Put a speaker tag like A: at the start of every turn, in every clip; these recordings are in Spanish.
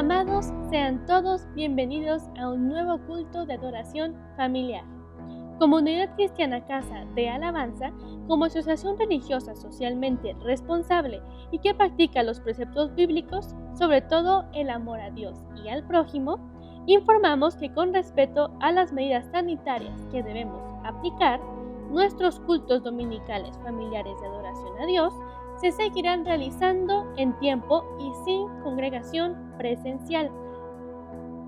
A: Amados, sean todos bienvenidos a un nuevo culto de adoración familiar. Comunidad Cristiana Casa de Alabanza, como asociación religiosa socialmente responsable y que practica los preceptos bíblicos, sobre todo el amor a Dios y al prójimo, informamos que con respeto a las medidas sanitarias que debemos aplicar, nuestros cultos dominicales familiares de adoración a Dios se seguirán realizando en tiempo y sin congregación presencial.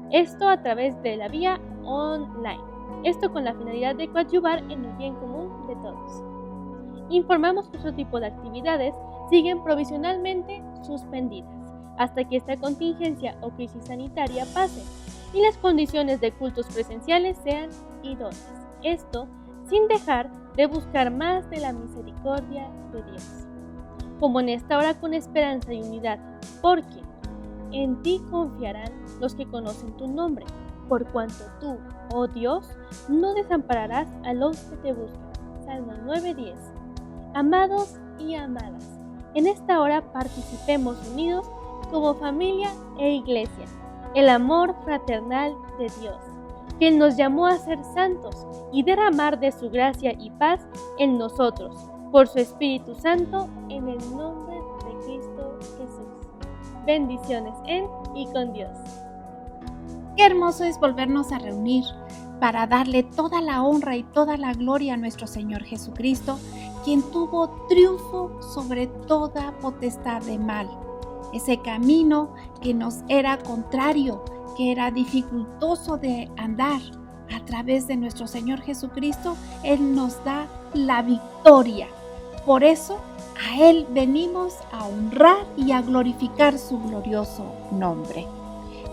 A: Esto a través de la vía online. Esto con la finalidad de coadyuvar en el bien común de todos. Informamos que otro tipo de actividades siguen provisionalmente suspendidas hasta que esta contingencia o crisis sanitaria pase y las condiciones de cultos presenciales sean idóneas. Esto sin dejar de buscar más de la misericordia de Dios. Como en esta hora con esperanza y unidad, porque en ti confiarán los que conocen tu nombre, por cuanto tú, oh Dios, no desampararás a los que te buscan. Salmo 9:10. Amados y amadas, en esta hora participemos unidos como familia e iglesia, el amor fraternal de Dios, que nos llamó a ser santos y derramar de su gracia y paz en nosotros, por su Espíritu Santo, en el nombre de Cristo Jesús. Bendiciones en y con Dios.
B: Qué hermoso es volvernos a reunir para darle toda la honra y toda la gloria a nuestro Señor Jesucristo, quien tuvo triunfo sobre toda potestad de mal. Ese camino que nos era contrario, que era dificultoso de andar, a través de nuestro Señor Jesucristo, Él nos da la victoria. Por eso, a Él venimos a honrar y a glorificar su glorioso nombre.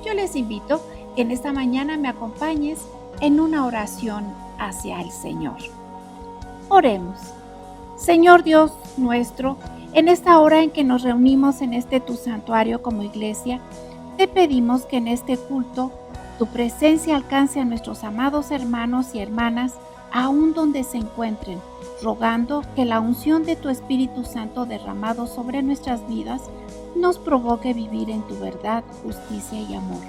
B: Yo les invito que en esta mañana me acompañes en una oración hacia el Señor. Oremos. Señor Dios nuestro, en esta hora en que nos reunimos en tu santuario como iglesia, te pedimos que en este culto tu presencia alcance a nuestros amados hermanos y hermanas, aún donde se encuentren, rogando que la unción de tu Espíritu Santo derramado sobre nuestras vidas nos provoque vivir en tu verdad, justicia y amor.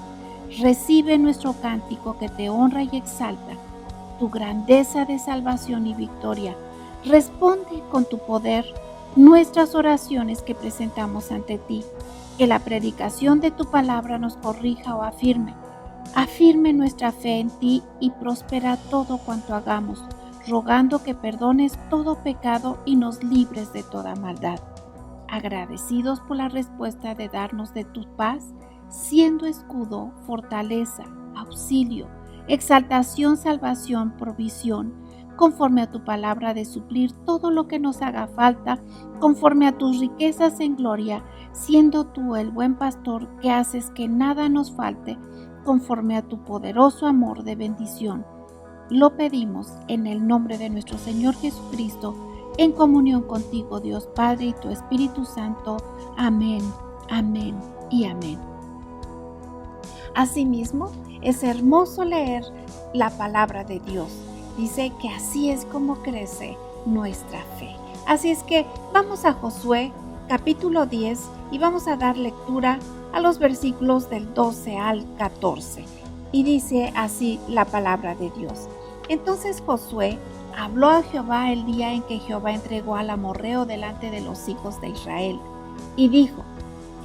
B: Recibe nuestro cántico que te honra y exalta, tu grandeza de salvación y victoria. Responde con tu poder nuestras oraciones que presentamos ante ti. Que la predicación de tu palabra nos corrija o afirme. Afirme nuestra fe en ti y prospera todo cuanto hagamos, rogando que perdones todo pecado y nos libres de toda maldad. Agradecidos por la respuesta de darnos de tu paz, siendo escudo, fortaleza, auxilio, exaltación, salvación, provisión, conforme a tu palabra de suplir todo lo que nos haga falta, conforme a tus riquezas en gloria, siendo tú el buen pastor que haces que nada nos falte, conforme a tu poderoso amor de bendición. Lo pedimos en el nombre de nuestro Señor Jesucristo, en comunión contigo, Dios Padre y tu Espíritu Santo. Amén, amén y amén. Asimismo, es hermoso leer la palabra de Dios. Dice que así es como crece nuestra fe. Así es que vamos a Josué capítulo 10 y vamos a dar lectura a los versículos del 12 al 14. Y dice así la palabra de Dios. Entonces Josué habló a Jehová el día en que Jehová entregó al amorreo delante de los hijos de Israel. Y dijo,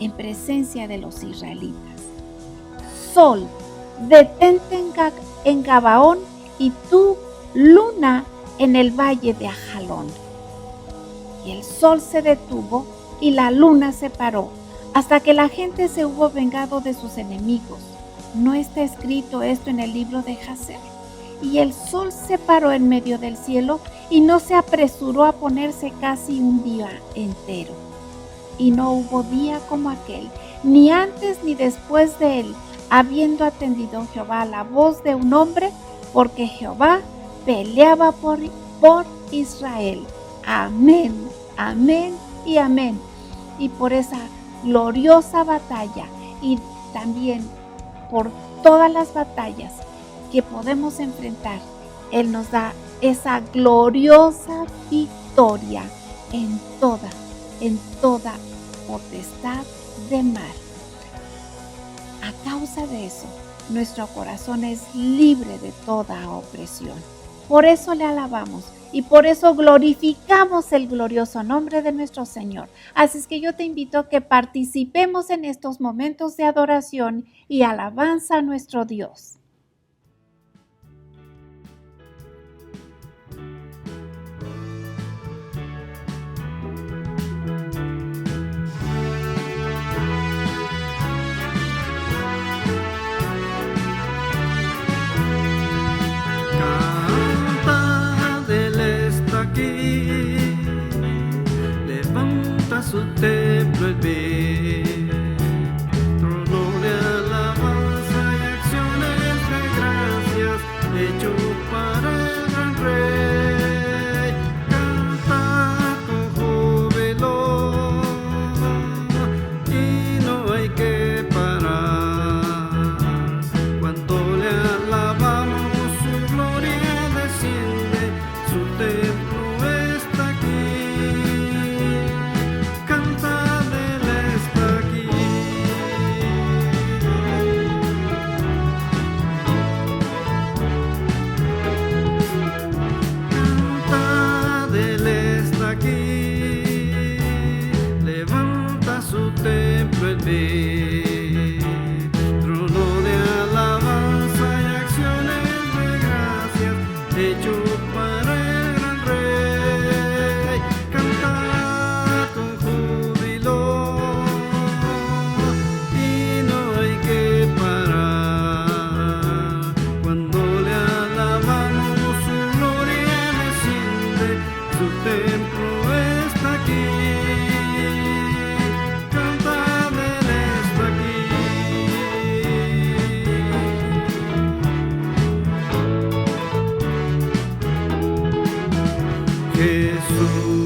B: en presencia de los israelitas: Sol, detente en Gabaón, y tú, luna, en el valle de Ajalón. Y el sol se detuvo y la luna se paró, hasta que la gente se hubo vengado de sus enemigos. ¿No está escrito esto en el libro de Jacer? Y el sol se paró en medio del cielo y no se apresuró a ponerse casi un día entero. Y no hubo día como aquel, ni antes ni después de él, habiendo atendido Jehová a la voz de un hombre, porque Jehová peleaba por Israel. Amén, amén y amén. Y por esa gloriosa batalla y también por todas las batallas que podemos enfrentar, Él nos da esa gloriosa victoria en toda potestad de mal. A causa de eso, nuestro corazón es libre de toda opresión. Por eso le alabamos y por eso glorificamos el glorioso nombre de nuestro Señor. Así es que yo te invito a que participemos en estos momentos de adoración y alabanza a nuestro Dios.
C: Su templo el bien, trono de alabanza y acciones de gracias, hecho para el gran rey. Canta con júbilo y no hay que parar. Cuando le alabamos, su gloria desciende, su templo está aquí. Trono de alabanza y acciones de gracias, hecho para el gran rey. Cantar con júbilo y no hay que parar. Cuando le alabamos, su gloria desciende, su templo está aquí.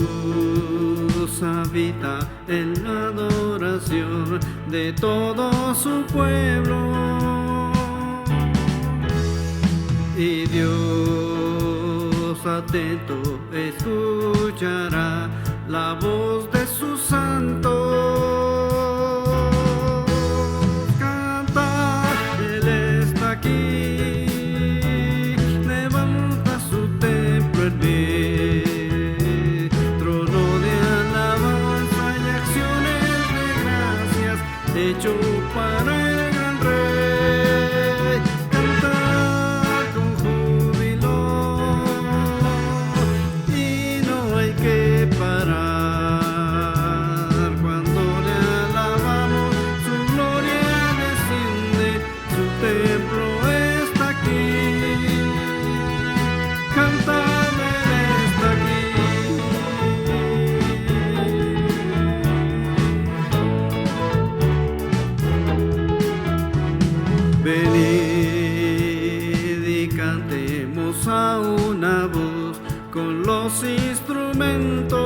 C: Jesús habita en la adoración de todo su pueblo y Dios atento escuchará la voz de sus santos. Canta, Él está aquí, levanta su templo en bien. Hecho para el gran rey, cantar con júbilo y no hay que parar. Cuando le alabamos, su gloria desciende, su templo está aquí. Cantar, Él está aquí. Venid y cantemos a una voz con los instrumentos.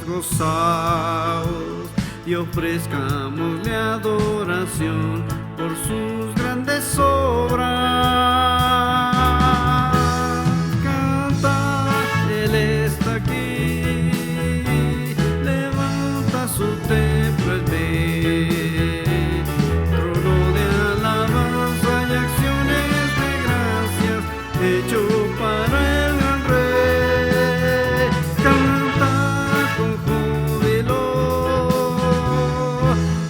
C: Gozaos y ofrezcámosle adoración por sus grandes obras. Canta, Él está aquí, levanta su templo el bien. Hecho para el gran rey, canta con júbilo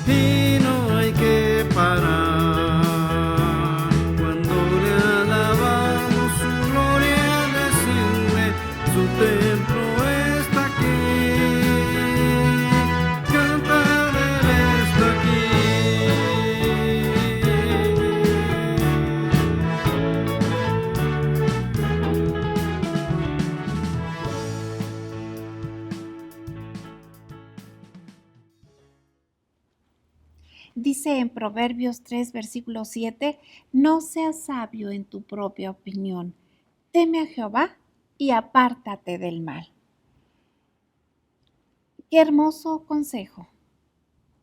C: y no hay que parar. Cuando le alabamos, su gloria desciende, su templo está aquí. Canta, Él está aquí.
B: Dice en Proverbios 3, versículo 7, no seas sabio en tu propia opinión. Teme a Jehová y apártate del mal. Qué hermoso consejo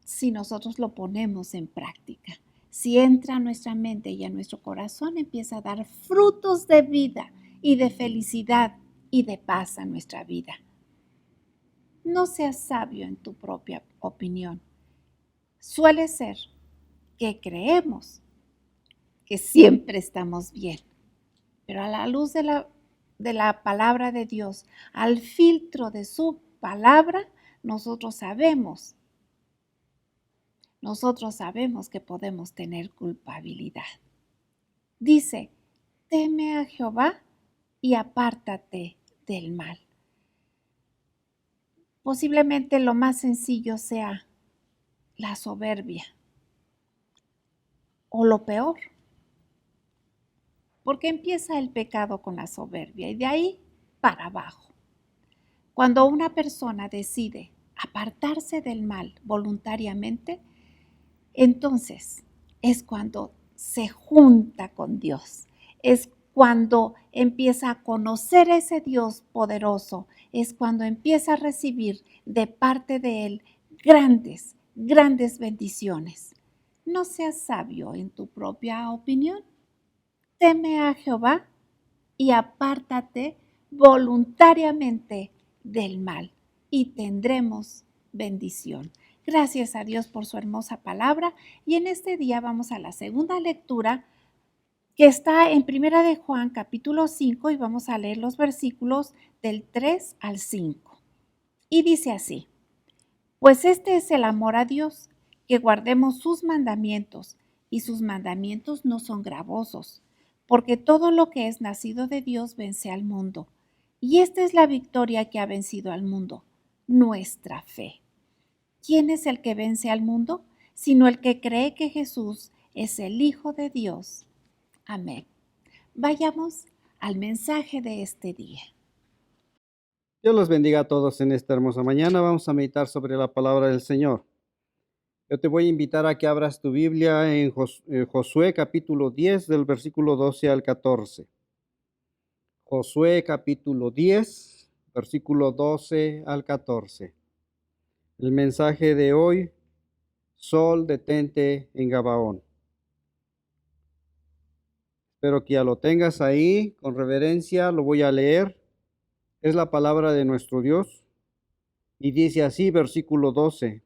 B: si nosotros lo ponemos en práctica. Si entra a nuestra mente y a nuestro corazón, empieza a dar frutos de vida y de felicidad y de paz a nuestra vida. No seas sabio en tu propia opinión. suele ser que creemos que siempre estamos bien, pero a la luz de la palabra de Dios, al filtro de su palabra, nosotros sabemos que podemos tener culpabilidad. Dice, teme a Jehová y apártate del mal. Posiblemente lo más sencillo sea la soberbia o lo peor, porque empieza el pecado con la soberbia y de ahí para abajo. Cuando una persona decide apartarse del mal voluntariamente, entonces es cuando se junta con Dios, es cuando empieza a conocer a ese Dios poderoso, es cuando empieza a recibir de parte de Él grandes, grandes bendiciones. No seas sabio en tu propia opinión. Teme a Jehová y apártate voluntariamente del mal y tendremos bendición. Gracias a Dios por su hermosa palabra y en este día vamos a la segunda lectura que está en Primera de Juan capítulo 5 y vamos a leer los versículos del 3 al 5. Y dice así, pues este es el amor a Dios, que guardemos sus mandamientos y sus mandamientos no son gravosos, porque todo lo que es nacido de Dios vence al mundo. Y esta es la victoria que ha vencido al mundo, nuestra fe. ¿Quién es el que vence al mundo? Sino el que cree que Jesús es el Hijo de Dios. Amén. Vayamos al mensaje de este día.
D: Dios los bendiga a todos en esta hermosa mañana. Vamos a meditar sobre la palabra del Señor. Yo te voy a invitar a que abras tu Biblia en Josué capítulo 10 del versículo 12 al 14. Josué capítulo 10, versículo 12 al 14. El mensaje de hoy, Sol, detente en Gabaón. Espero que ya lo tengas ahí, con reverencia, lo voy a leer. Es la palabra de nuestro Dios. Y dice así, versículo 12.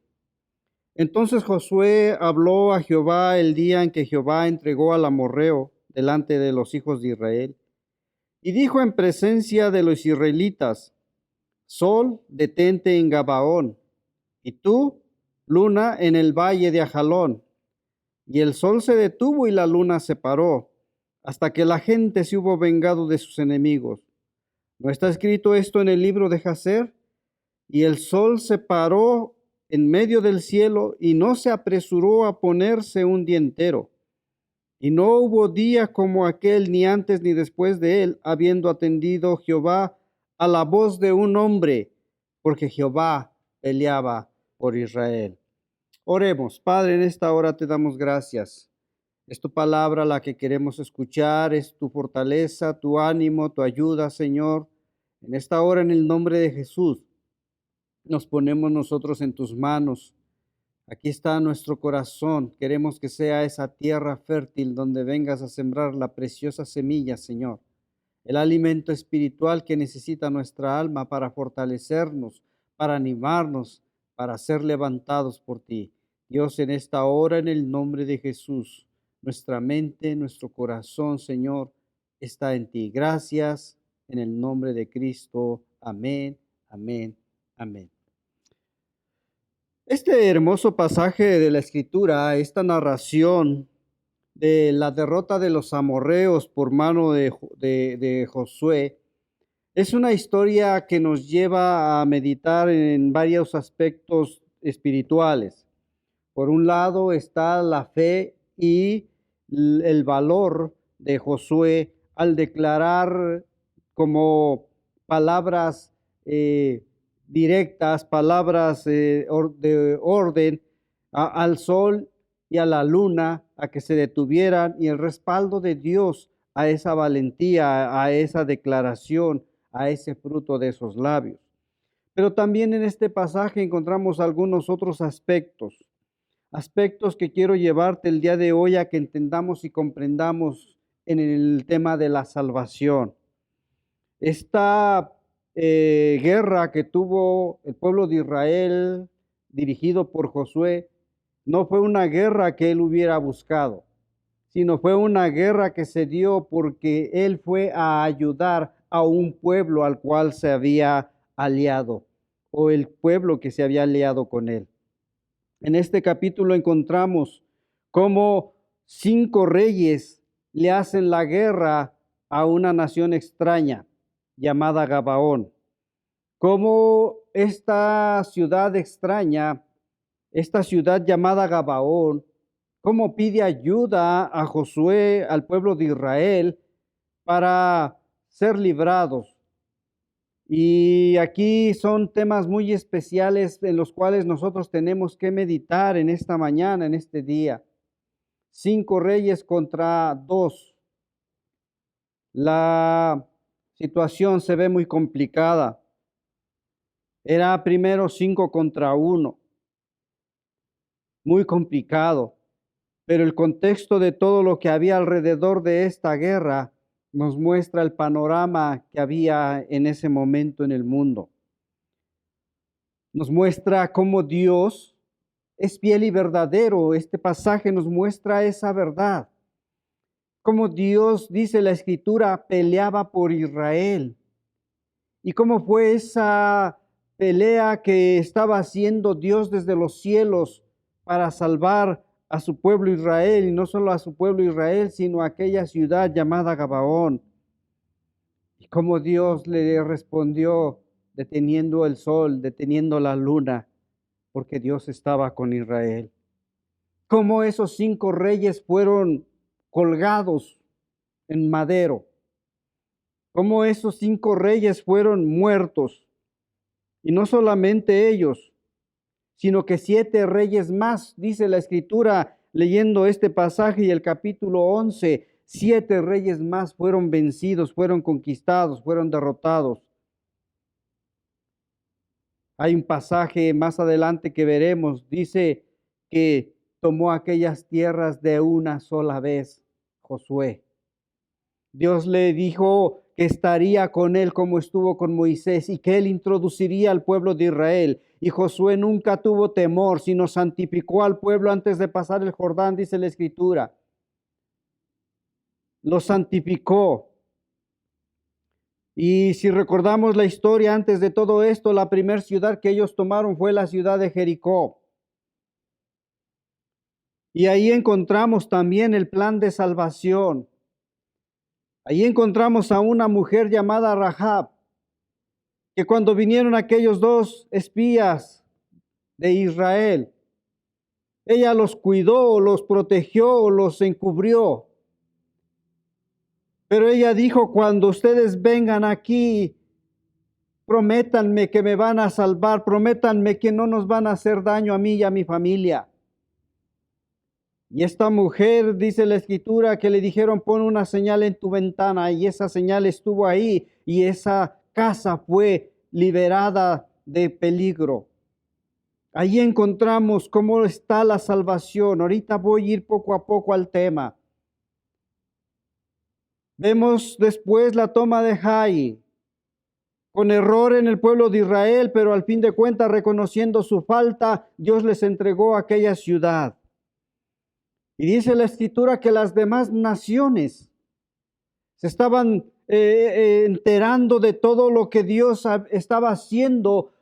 D: Entonces Josué habló a Jehová el día en que Jehová entregó al amorreo delante de los hijos de Israel. Y dijo en presencia de los israelitas, Sol, detente en Gabaón, y tú, luna, en el valle de Ajalón. Y el sol se detuvo y la luna se paró, hasta que la gente se hubo vengado de sus enemigos. ¿No está escrito esto en el libro de Jacer? Y el sol se paró en medio del cielo y no se apresuró a ponerse un día entero. Y no hubo día como aquel, ni antes ni después de él, habiendo atendido Jehová a la voz de un hombre, porque Jehová peleaba por Israel. Oremos. Padre, en esta hora te damos gracias. Es tu palabra la que queremos escuchar, es tu fortaleza, tu ánimo, tu ayuda, Señor. En esta hora, en el nombre de Jesús, nos ponemos nosotros en tus manos. Aquí está nuestro corazón. Queremos que sea esa tierra fértil donde vengas a sembrar la preciosa semilla, Señor. El alimento espiritual que necesita nuestra alma para fortalecernos, para animarnos, para ser levantados por ti. Dios, en esta hora, en el nombre de Jesús, nuestra mente, nuestro corazón, Señor, está en ti. Gracias, en el nombre de Cristo. Amén, amén, amén. Este hermoso pasaje de la Escritura, esta narración de la derrota de los amorreos por mano de Josué, es una historia que nos lleva a meditar en varios aspectos espirituales. Por un lado está la fe y el valor de Josué al declarar como palabras directas, palabras de orden al sol y a la luna a que se detuvieran, y el respaldo de Dios a esa valentía, a esa declaración, a ese fruto de esos labios. Pero también en este pasaje encontramos algunos otros aspectos que quiero llevarte el día de hoy a que entendamos y comprendamos en el tema de la salvación. Esta guerra que tuvo el pueblo de Israel, dirigido por Josué, no fue una guerra que él hubiera buscado, sino fue una guerra que se dio porque él fue a ayudar a un pueblo al cual se había aliado, o el pueblo que se había aliado con él. En este capítulo encontramos cómo 5 reyes le hacen la guerra a una nación extraña llamada Gabaón. Cómo esta ciudad extraña, esta ciudad llamada Gabaón, cómo pide ayuda a Josué, al pueblo de Israel, para ser librados. Y aquí son temas muy especiales en los cuales nosotros tenemos que meditar en esta mañana, en este día. 5 reyes contra 2. La situación se ve muy complicada. Era primero 5 contra 1. Muy complicado. Pero el contexto de todo lo que había alrededor de esta guerra nos muestra el panorama que había en ese momento en el mundo. Nos muestra cómo Dios es fiel y verdadero. Este pasaje nos muestra esa verdad. Cómo Dios, dice la Escritura, peleaba por Israel. Y cómo fue esa pelea que estaba haciendo Dios desde los cielos para salvar a su pueblo Israel, y no solo a su pueblo Israel, sino a aquella ciudad llamada Gabaón. Y cómo Dios le respondió deteniendo el sol, deteniendo la luna, porque Dios estaba con Israel. Cómo esos 5 reyes fueron colgados en madero. Cómo esos 5 reyes fueron muertos. Y no solamente ellos, sino que 7 reyes más, dice la Escritura, leyendo este pasaje y el capítulo 11, 7 reyes más fueron vencidos, fueron conquistados, fueron derrotados. Hay un pasaje más adelante que veremos, dice que tomó aquellas tierras de una sola vez, Josué. Dios le dijo que estaría con él como estuvo con Moisés y que él introduciría al pueblo de Israel. Y Josué nunca tuvo temor, sino santificó al pueblo antes de pasar el Jordán, dice la Escritura. Lo santificó. Y si recordamos la historia antes de todo esto, la primera ciudad que ellos tomaron fue la ciudad de Jericó. Y ahí encontramos también el plan de salvación. Ahí encontramos a una mujer llamada Rahab, que cuando vinieron aquellos 2 espías de Israel, ella los cuidó, los protegió, los encubrió. Pero ella dijo, cuando ustedes vengan aquí, prométanme que me van a salvar, prométanme que no nos van a hacer daño a mí y a mi familia. Y esta mujer, dice la Escritura, que le dijeron, pon una señal en tu ventana, y esa señal estuvo ahí, y esa casa fue liberada de peligro. Ahí encontramos cómo está la salvación. Ahorita voy a ir poco a poco al tema. Vemos después la toma de Jai, con error en el pueblo de Israel, pero al fin de cuentas, reconociendo su falta, Dios les entregó aquella ciudad. Y dice la Escritura que las demás naciones se estaban enterando de todo lo que Dios estaba haciendo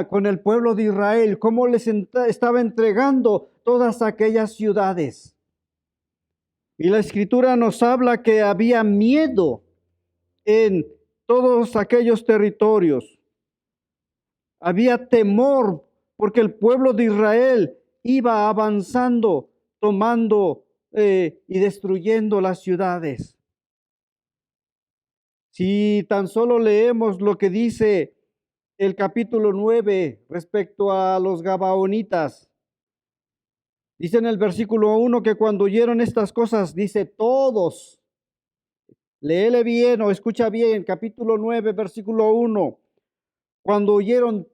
D: con el pueblo de Israel, cómo les estaba entregando todas aquellas ciudades. Y la Escritura nos habla que había miedo en todos aquellos territorios. Había temor porque el pueblo de Israel iba avanzando, tomando y destruyendo las ciudades. Si tan solo leemos lo que dice el capítulo 9 respecto a los gabaonitas, dice en el versículo 1 que cuando oyeron estas cosas, dice todos, léele bien o escucha bien, capítulo 9, versículo 1, cuando oyeron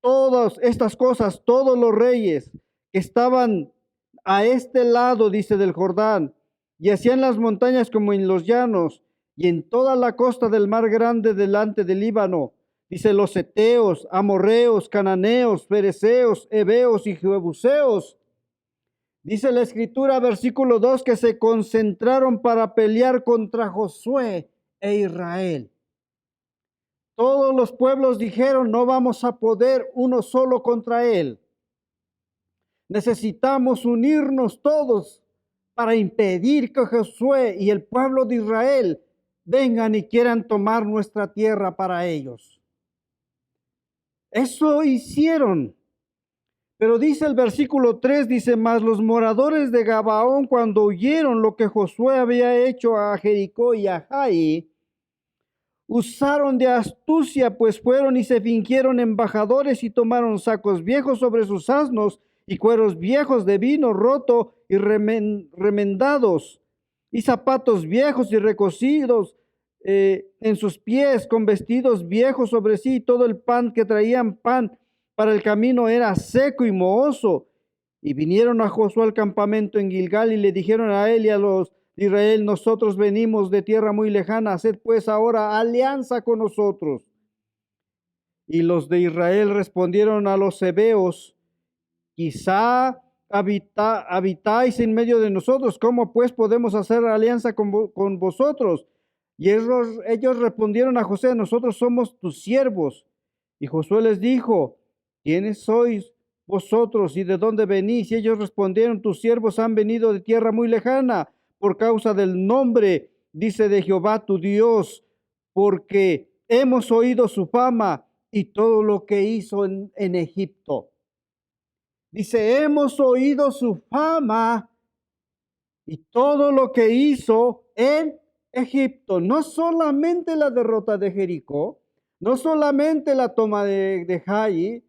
D: todas estas cosas, todos los reyes que estaban a este lado, dice, del Jordán, y hacían las montañas como en los llanos, y en toda la costa del mar grande delante del Líbano, dice, los heteos, amorreos, cananeos, fereceos, heveos y jebuseos, Dice la Escritura, versículo 2, que se concentraron para pelear contra Josué e Israel. Todos los pueblos dijeron, no vamos a poder uno solo contra él. Necesitamos unirnos todos para impedir que Josué y el pueblo de Israel vengan y quieran tomar nuestra tierra para ellos. Eso hicieron. Pero dice el versículo 3, dice, mas los moradores de Gabaón, cuando oyeron lo que Josué había hecho a Jericó y a Jai, usaron de astucia, pues fueron y se fingieron embajadores y tomaron sacos viejos sobre sus asnos y cueros viejos de vino roto y remendados y zapatos viejos y recocidos en sus pies, con vestidos viejos sobre sí. Todo el pan que traían pan para el camino era seco y mohoso. Y vinieron a Josué al campamento en Gilgal y le dijeron a él y a los de Israel, nosotros venimos de tierra muy lejana, haced pues ahora alianza con nosotros. Y los de Israel respondieron a los hebeos, quizá habitáis en medio de nosotros, ¿cómo pues podemos hacer alianza con vosotros? Y ellos respondieron a Josué, nosotros somos tus siervos. Y Josué les dijo, ¿quiénes sois vosotros y de dónde venís? Y ellos respondieron, tus siervos han venido de tierra muy lejana, por causa del nombre, dice, de Jehová tu Dios, porque hemos oído su fama y todo lo que hizo en Egipto. Dice, hemos oído su fama y todo lo que hizo en Egipto. No solamente la derrota de Jericó, no solamente la toma de Jai,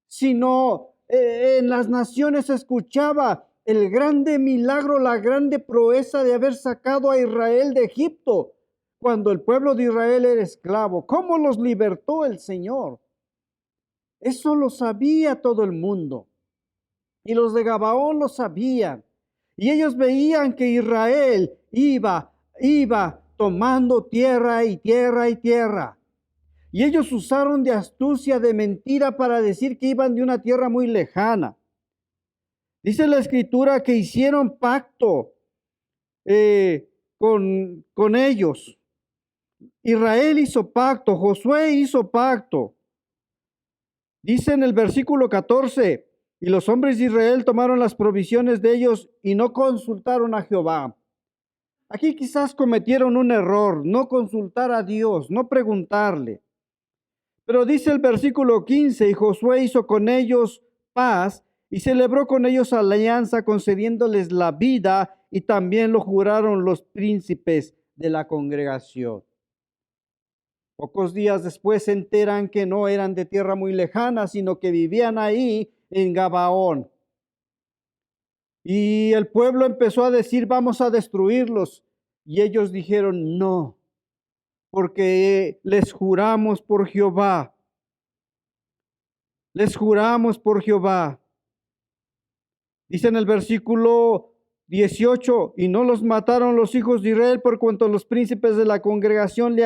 D: sino en las naciones se escuchaba el grande milagro, la grande proeza de haber sacado a Israel de Egipto, cuando el pueblo de Israel era esclavo. ¿Cómo los libertó el Señor? Eso lo sabía todo el mundo. Y los de Gabaón lo sabían. Y ellos veían que Israel iba tomando tierra y tierra y tierra. Y ellos usaron de astucia, de mentira, para decir que iban de una tierra muy lejana. Dice la Escritura que hicieron pacto con ellos. Israel hizo pacto, Josué hizo pacto. Dice en el versículo 14, y los hombres de Israel tomaron las provisiones de ellos y no consultaron a Jehová. Aquí quizás cometieron un error, no consultar a Dios, no preguntarle. Pero dice el versículo 15, y Josué hizo con ellos paz y celebró con ellos alianza, concediéndoles la vida, y también lo juraron los príncipes de la congregación. Pocos días después se enteran que no eran de tierra muy lejana, sino que vivían ahí en Gabaón. Y el pueblo empezó a decir, vamos a destruirlos. Y ellos dijeron, no, porque les juramos por Jehová. Les juramos por Jehová. Dice en el versículo 18, y no los mataron los hijos de Israel por cuanto los príncipes de la congregación les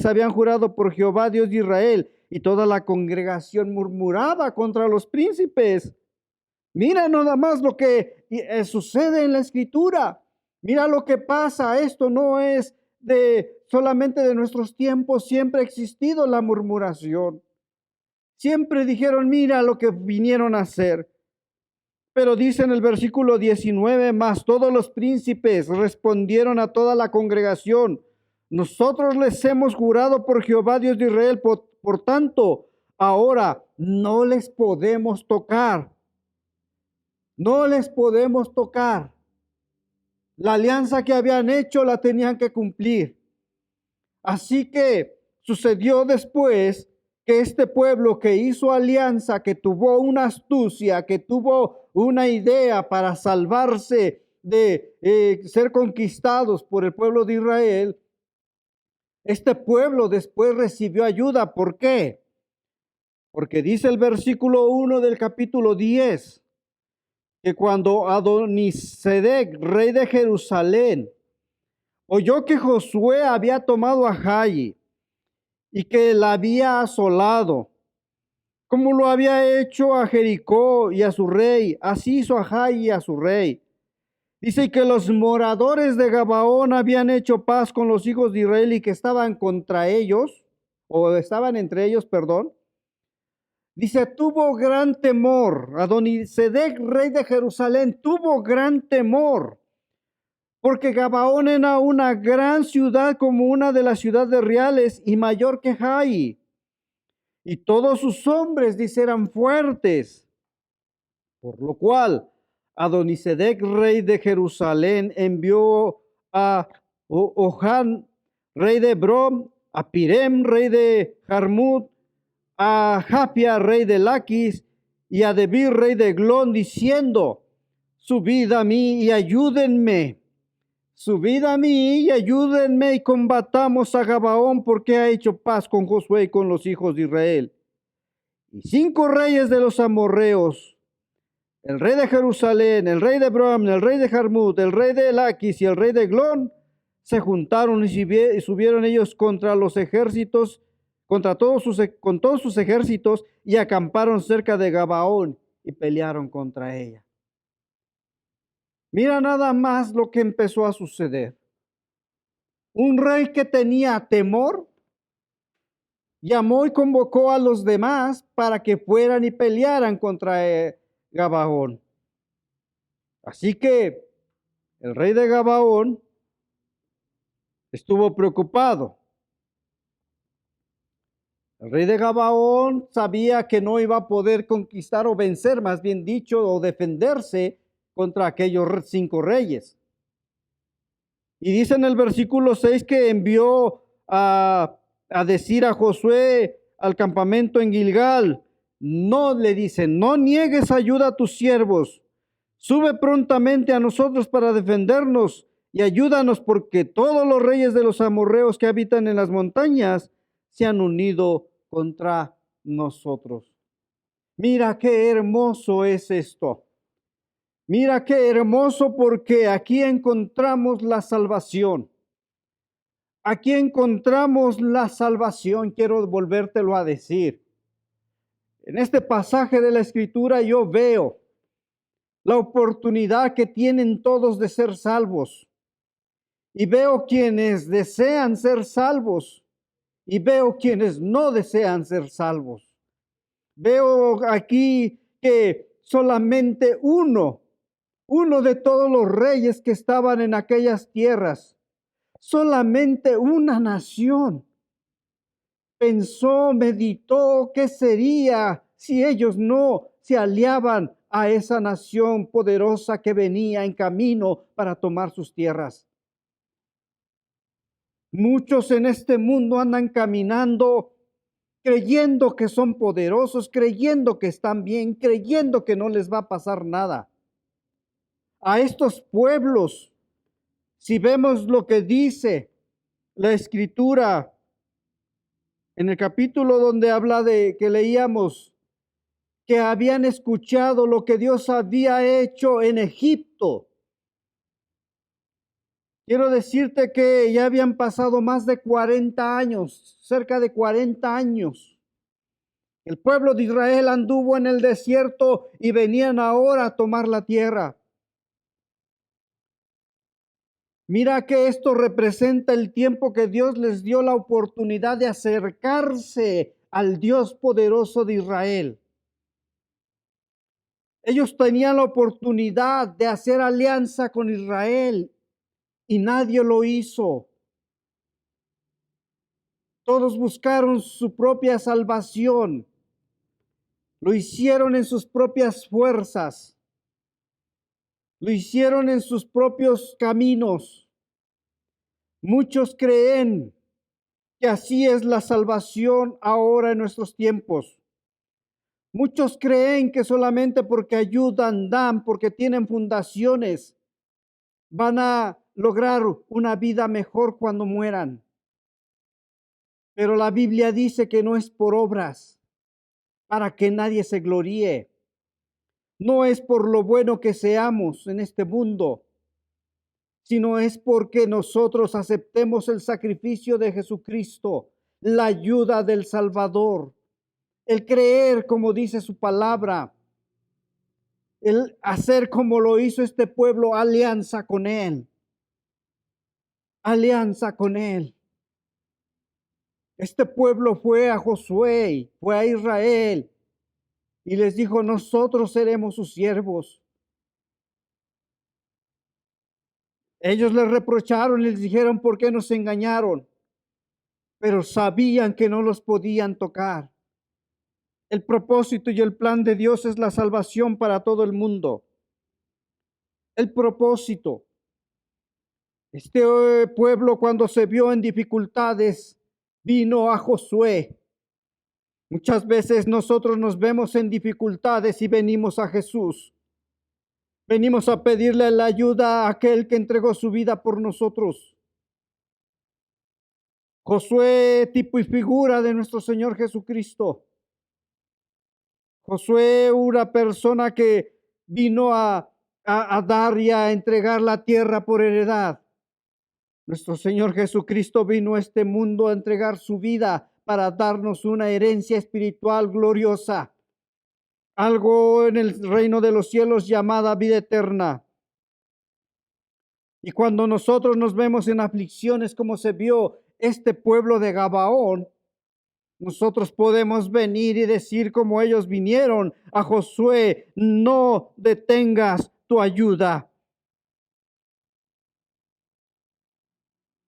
D: habían jurado por Jehová, Dios de Israel. Y toda la congregación murmuraba contra los príncipes. Mira nada más lo que sucede en la Escritura. Mira lo que pasa. Esto no es solamente de nuestros tiempos. Siempre ha existido la murmuración. Siempre dijeron, mira lo que vinieron a hacer. Pero dice en el versículo 19, mas todos los príncipes respondieron a toda la congregación, nosotros les hemos jurado por Jehová, Dios de Israel, por tanto, ahora no les podemos tocar. No les podemos tocar. La alianza que habían hecho la tenían que cumplir. Así que sucedió después que este pueblo que hizo alianza, que tuvo una astucia, que tuvo una idea para salvarse de ser conquistados por el pueblo de Israel, este pueblo después recibió ayuda. ¿Por qué? Porque dice el versículo 1 del capítulo 10, que cuando Adonisedec, rey de Jerusalén, oyó que Josué había tomado a Jai y que la había asolado, como lo había hecho a Jericó y a su rey, así hizo a Jai y a su rey. Dice que los moradores de Gabaón habían hecho paz con los hijos de Israel y que estaban contra ellos, o estaban entre ellos, perdón. Dice, tuvo gran temor. Adonisedec, rey de Jerusalén, tuvo gran temor, porque Gabaón era una gran ciudad, como una de las ciudades reales y mayor que Jai. Y todos sus hombres, dice, eran fuertes. Por lo cual, Adonisedec, rey de Jerusalén, envió a Ojan, rey de Brom, a Pirem, rey de Jarmut, a Japia, rey de Laquis, y a Debir, rey de Glón, diciendo, subid a mí y ayúdenme. Subid a mí y ayúdenme y combatamos a Gabaón, porque ha hecho paz con Josué y con los hijos de Israel. Y 5 reyes de los amorreos, el rey de Jerusalén, el rey de Brom, el rey de Jarmut, el rey de Laquis y el rey de Glón, se juntaron y subieron ellos contra los ejércitos, con todos sus ejércitos, y acamparon cerca de Gabaón y pelearon contra ella. Mira nada más lo que empezó a suceder. Un rey que tenía temor llamó y convocó a los demás para que fueran y pelearan contra Gabaón. Así que el rey de Gabaón estuvo preocupado. El rey de Gabaón sabía que no iba a poder conquistar o vencer, más bien dicho, o defenderse contra aquellos 5 reyes. Y dice en el versículo 6 que envió a decir a Josué al campamento en Gilgal, no, le dice, no niegues ayuda a tus siervos, sube prontamente a nosotros para defendernos y ayúdanos, porque todos los reyes de los amorreos que habitan en las montañas se han unido contra nosotros. Mira qué hermoso es esto. Mira qué hermoso, porque aquí encontramos la salvación. Aquí encontramos la salvación. Quiero volvértelo a decir. En este pasaje de la Escritura yo veo la oportunidad que tienen todos de ser salvos. Y veo quienes desean ser salvos. Y veo quienes no desean ser salvos. Veo aquí que solamente uno de todos los reyes que estaban en aquellas tierras, solamente una nación, pensó, meditó qué sería si ellos no se aliaban a esa nación poderosa que venía en camino para tomar sus tierras. Muchos en este mundo andan caminando creyendo que son poderosos, creyendo que están bien, creyendo que no les va a pasar nada. A estos pueblos, si vemos lo que dice la Escritura en el capítulo donde habla de que leíamos, que habían escuchado lo que Dios había hecho en Egipto. Quiero decirte que ya habían pasado más de 40 años, cerca de 40 años. El pueblo de Israel anduvo en el desierto y venían ahora a tomar la tierra. Mira que esto representa el tiempo que Dios les dio la oportunidad de acercarse al Dios poderoso de Israel. Ellos tenían la oportunidad de hacer alianza con Israel y nadie lo hizo. Todos buscaron su propia salvación. Lo hicieron en sus propias fuerzas. Lo hicieron en sus propios caminos. Muchos creen que así es la salvación ahora en nuestros tiempos. Muchos creen que solamente porque ayudan, dan, porque tienen fundaciones, van a lograr una vida mejor cuando mueran. Pero la Biblia dice que no es por obras, para que nadie se gloríe. No es por lo bueno que seamos en este mundo, sino es porque nosotros aceptemos el sacrificio de Jesucristo, la ayuda del Salvador. el creer como dice su palabra, el hacer como lo hizo este pueblo, alianza con Él. Alianza con Él. Este pueblo fue a Josué, fue a Israel y les dijo, nosotros seremos sus siervos. Ellos les reprocharon y les dijeron, ¿por qué nos engañaron? Pero sabían que no los podían tocar. El propósito y el plan de Dios es la salvación para todo el mundo. El propósito. Este pueblo, cuando se vio en dificultades, vino a Josué. Muchas veces nosotros nos vemos en dificultades y venimos a Jesús. Venimos a pedirle la ayuda a aquel que entregó su vida por nosotros. Josué, tipo y figura de nuestro Señor Jesucristo. Josué, una persona que vino a dar y a entregar la tierra por heredad. Nuestro Señor Jesucristo vino a este mundo a entregar su vida para darnos una herencia espiritual gloriosa. Algo en el reino de los cielos llamada vida eterna. Y cuando nosotros nos vemos en aflicciones como se vio este pueblo de Gabaón, nosotros podemos venir y decir como ellos vinieron a Josué, no detengas tu ayuda.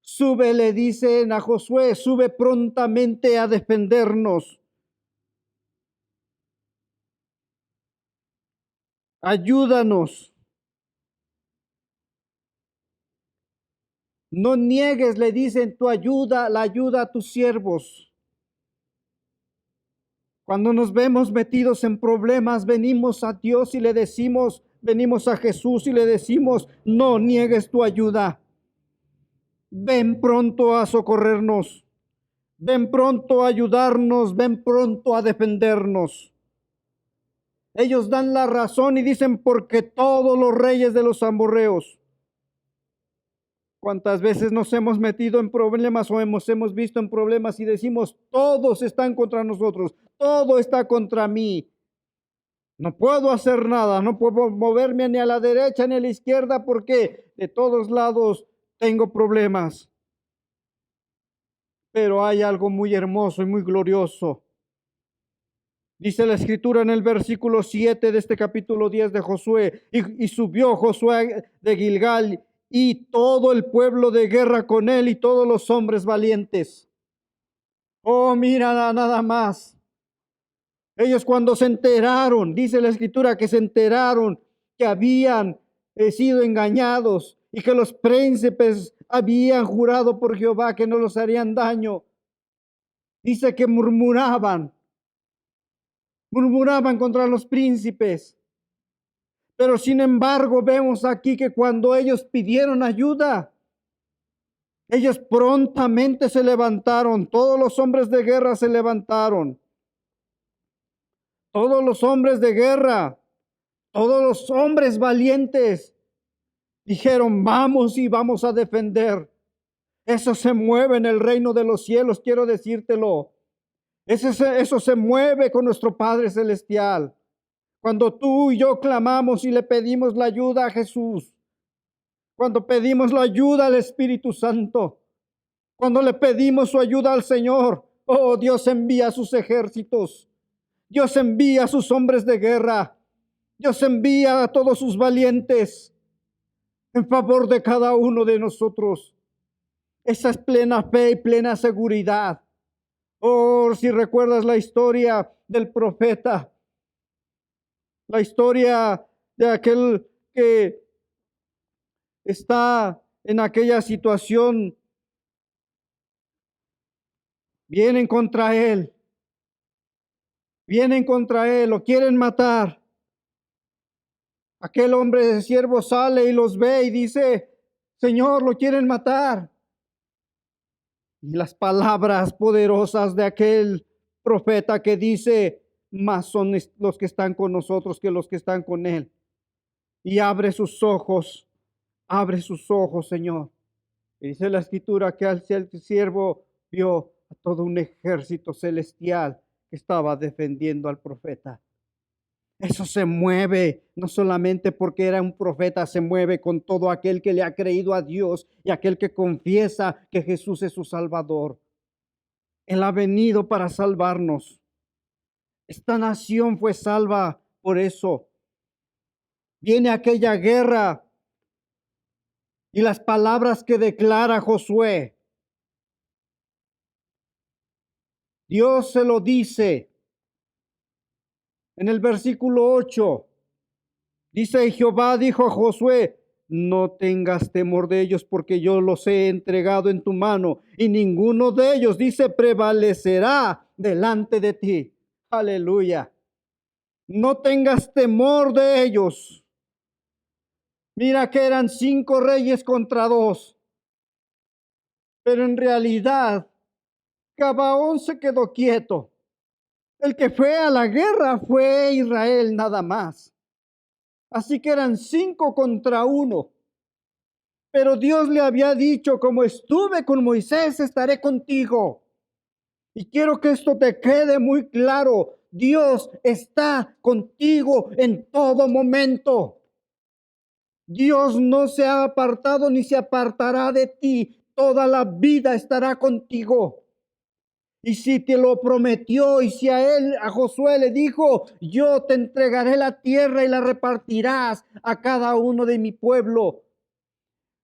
D: Sube, le dicen a Josué, sube prontamente a defendernos. Ayúdanos. No niegues, le dicen, tu ayuda, la ayuda a tus siervos. Cuando nos vemos metidos en problemas, venimos a Dios y le decimos, venimos a Jesús y le decimos, no niegues tu ayuda. Ven pronto a socorrernos. Ven pronto a ayudarnos. Ven pronto a defendernos. Ellos dan la razón y dicen, porque todos los reyes de los amorreos. ¿Cuántas veces nos hemos metido en problemas o hemos visto en problemas y decimos, todos están contra nosotros, todo está contra mí? No puedo hacer nada, no puedo moverme ni a la derecha ni a la izquierda porque de todos lados tengo problemas. Pero hay algo muy hermoso y muy glorioso. Dice la escritura en el versículo 7 de este capítulo 10 de Josué, y subió Josué de Gilgal y todo el pueblo de guerra con él y todos los hombres valientes. Oh, mira nada más. Ellos cuando se enteraron, dice la escritura que se enteraron que habían sido engañados y que los príncipes habían jurado por Jehová que no los harían daño. Dice que murmuraban contra los príncipes. Pero sin embargo vemos aquí que cuando ellos pidieron ayuda, ellos prontamente se levantaron, todos los hombres de guerra se levantaron. Todos los hombres de guerra, todos los hombres valientes dijeron, vamos y vamos a defender. Eso se mueve en el reino de los cielos, quiero decírtelo. Eso se mueve con nuestro Padre Celestial. Cuando tú y yo clamamos y le pedimos la ayuda a Jesús. Cuando pedimos la ayuda al Espíritu Santo. Cuando le pedimos su ayuda al Señor. Oh, Dios envía sus ejércitos. Dios envía a sus hombres de guerra. Dios envía a todos sus valientes en favor de cada uno de nosotros. Esa es plena fe y plena seguridad. Oh, si recuerdas la historia del profeta, la historia de aquel que está en aquella situación, vienen contra él, lo quieren matar. Aquel hombre de siervo sale y los ve y dice, Señor, lo quieren matar. Y las palabras poderosas de aquel profeta que dice, más son los que están con nosotros que los que están con él. Y abre sus ojos, Señor. Y dice la escritura que al siervo vio a todo un ejército celestial que estaba defendiendo al profeta. Eso se mueve, no solamente porque era un profeta, se mueve con todo aquel que le ha creído a Dios y aquel que confiesa que Jesús es su Salvador. Él ha venido para salvarnos. Esta nación fue salva por eso. Viene aquella guerra y las palabras que declara Josué. Dios se lo dice en el versículo 8. Dice: Jehová dijo a Josué: no tengas temor de ellos, porque yo los he entregado en tu mano, y ninguno de ellos, dice, prevalecerá delante de ti. Aleluya. No tengas temor de ellos. Mira que eran 5 reyes contra 2. Pero en realidad, Gabaón se quedó quieto. El que fue a la guerra fue Israel nada más. Así que eran 5 contra 1. Pero Dios le había dicho: como estuve con Moisés, estaré contigo. Y quiero que esto te quede muy claro. Dios está contigo en todo momento. Dios no se ha apartado ni se apartará de ti. Toda la vida estará contigo. Y si te lo prometió, y si a Josué le dijo: yo te entregaré la tierra y la repartirás a cada uno de mi pueblo.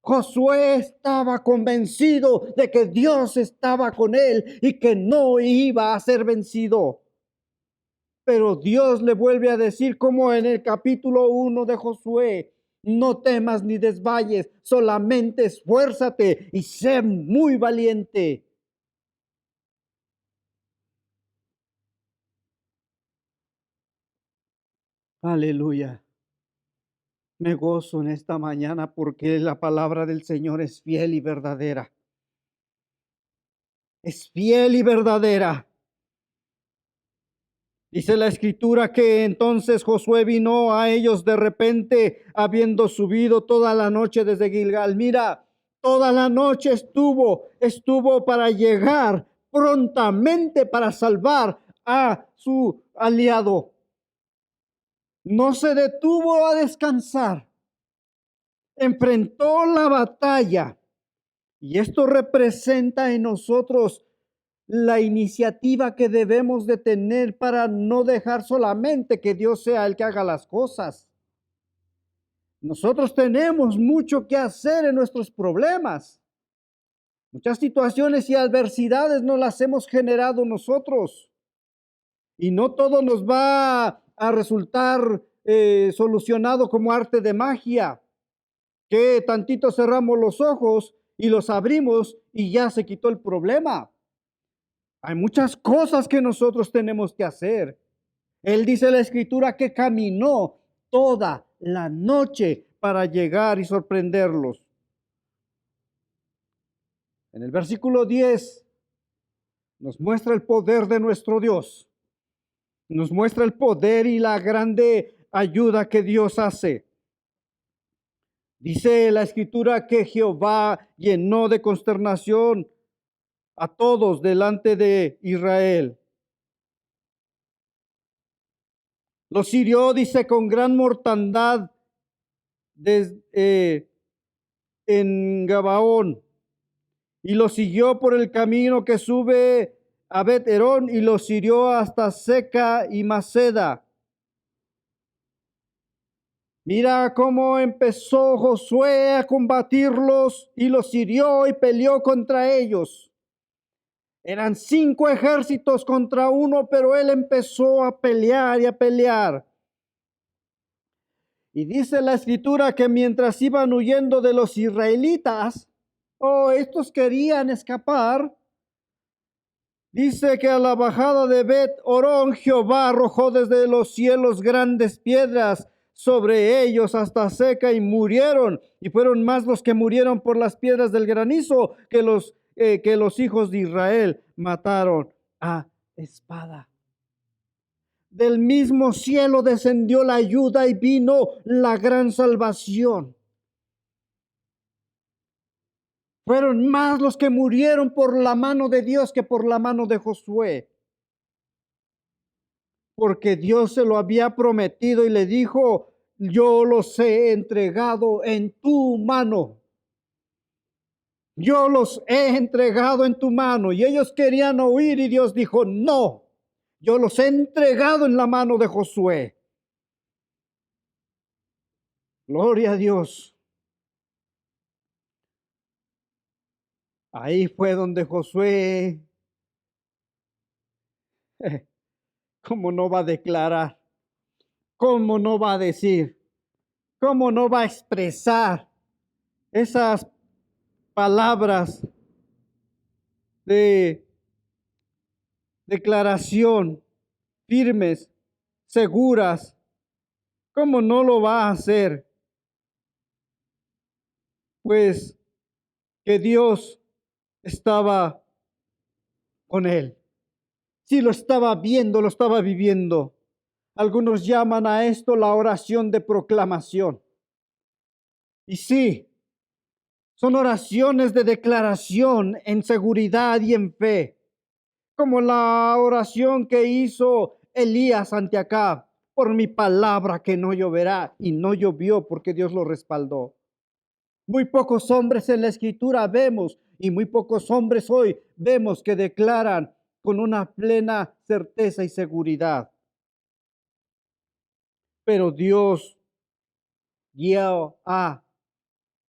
D: Josué estaba convencido de que Dios estaba con él y que no iba a ser vencido. Pero Dios le vuelve a decir, como en el capítulo 1 de Josué: no temas ni desmayes, solamente esfuérzate y sé muy valiente. Aleluya. Me gozo en esta mañana porque la palabra del Señor es fiel y verdadera. Es fiel y verdadera. Dice la Escritura que entonces Josué vino a ellos de repente, habiendo subido toda la noche desde Gilgal. Mira, toda la noche estuvo para llegar prontamente para salvar a su aliado. No se detuvo a descansar. Enfrentó la batalla. Y esto representa en nosotros la iniciativa que debemos de tener para no dejar solamente que Dios sea el que haga las cosas. Nosotros tenemos mucho que hacer en nuestros problemas. Muchas situaciones y adversidades no las hemos generado nosotros. Y no todo nos va a resultar solucionado como arte de magia, que tantito cerramos los ojos y los abrimos y ya se quitó el problema. Hay muchas cosas que nosotros tenemos que hacer. Él dice en la Escritura que caminó toda la noche para llegar y sorprenderlos. En el versículo 10 nos muestra el poder de nuestro Dios. Nos muestra el poder y la grande ayuda que Dios hace. Dice la Escritura que Jehová llenó de consternación a todos delante de Israel. Los hirió, dice, con gran mortandad en Gabaón, y los siguió por el camino que sube a Bet-Herón, y los hirió hasta Seca y Maceda. Mira cómo empezó Josué a combatirlos y los hirió y peleó contra ellos. Eran 5 ejércitos contra 1, pero él empezó a pelear y a pelear. Y dice la Escritura que mientras iban huyendo de los israelitas, estos querían escapar. Dice que a la bajada de Bet-Horón, Jehová arrojó desde los cielos grandes piedras sobre ellos hasta Seca y murieron. Y fueron más los que murieron por las piedras del granizo que los hijos de Israel mataron a espada. Del mismo cielo descendió la ayuda y vino la gran salvación. Fueron más los que murieron por la mano de Dios que por la mano de Josué. porque Dios se lo había prometido y le dijo, yo los he entregado en tu mano. Yo los he entregado en tu mano. Y ellos querían oír y Dios dijo, no, yo los he entregado en la mano de Josué. Gloria a Dios. Ahí fue donde Josué, ¿cómo no va a declarar? ¿Cómo no va a decir? ¿Cómo no va a expresar esas palabras de declaración firmes, seguras? ¿Cómo no lo va a hacer? Pues que Dios estaba con él. Sí, lo estaba viendo, lo estaba viviendo. Algunos llaman a esto la oración de proclamación. Y sí, son oraciones de declaración en seguridad y en fe, como la oración que hizo Elías ante Acab, por mi palabra que no lloverá, y no llovió porque Dios lo respaldó. Muy pocos hombres en la Escritura vemos, y muy pocos hombres hoy vemos que declaran con una plena certeza y seguridad. Pero Dios guió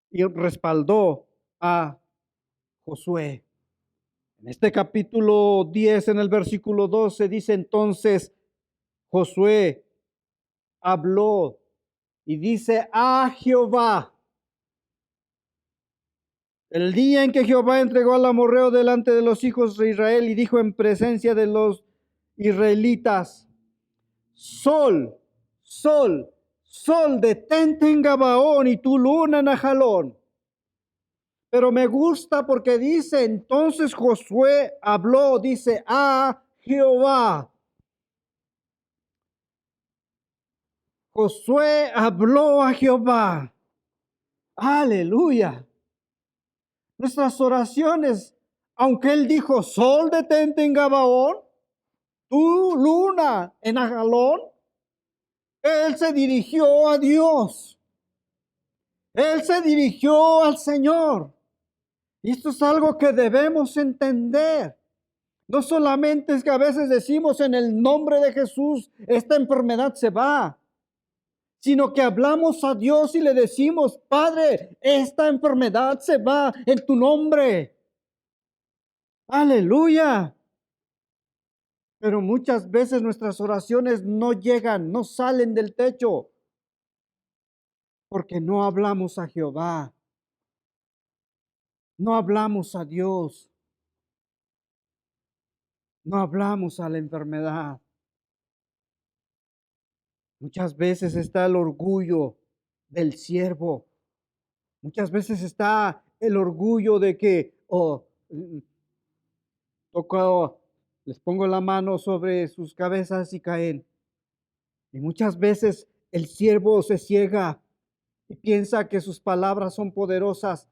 D: y respaldó a Josué. En este capítulo 10, en el versículo 12, dice entonces, Josué habló y dice a Jehová, el día en que Jehová entregó al amorreo delante de los hijos de Israel y dijo en presencia de los israelitas, sol, sol, sol, detente en Gabaón y tu luna en Ajalón. Pero me gusta porque dice, entonces Josué habló, dice, a Jehová. Josué habló a Jehová. Aleluya. Nuestras oraciones, aunque él dijo, sol detente en Gabaón, tu luna en Ajalón, él se dirigió a Dios. Él se dirigió al Señor. Y esto es algo que debemos entender. No solamente es que a veces decimos en el nombre de Jesús, esta enfermedad se va, sino que hablamos a Dios y le decimos, Padre, esta enfermedad se va en tu nombre. Aleluya. Pero muchas veces nuestras oraciones no llegan, no salen del techo, porque no hablamos a Jehová. No hablamos a Dios. No hablamos a la enfermedad. Muchas veces está el orgullo del siervo. Muchas veces está el orgullo de que, les pongo la mano sobre sus cabezas y caen. Y muchas veces el siervo se ciega y piensa que sus palabras son poderosas.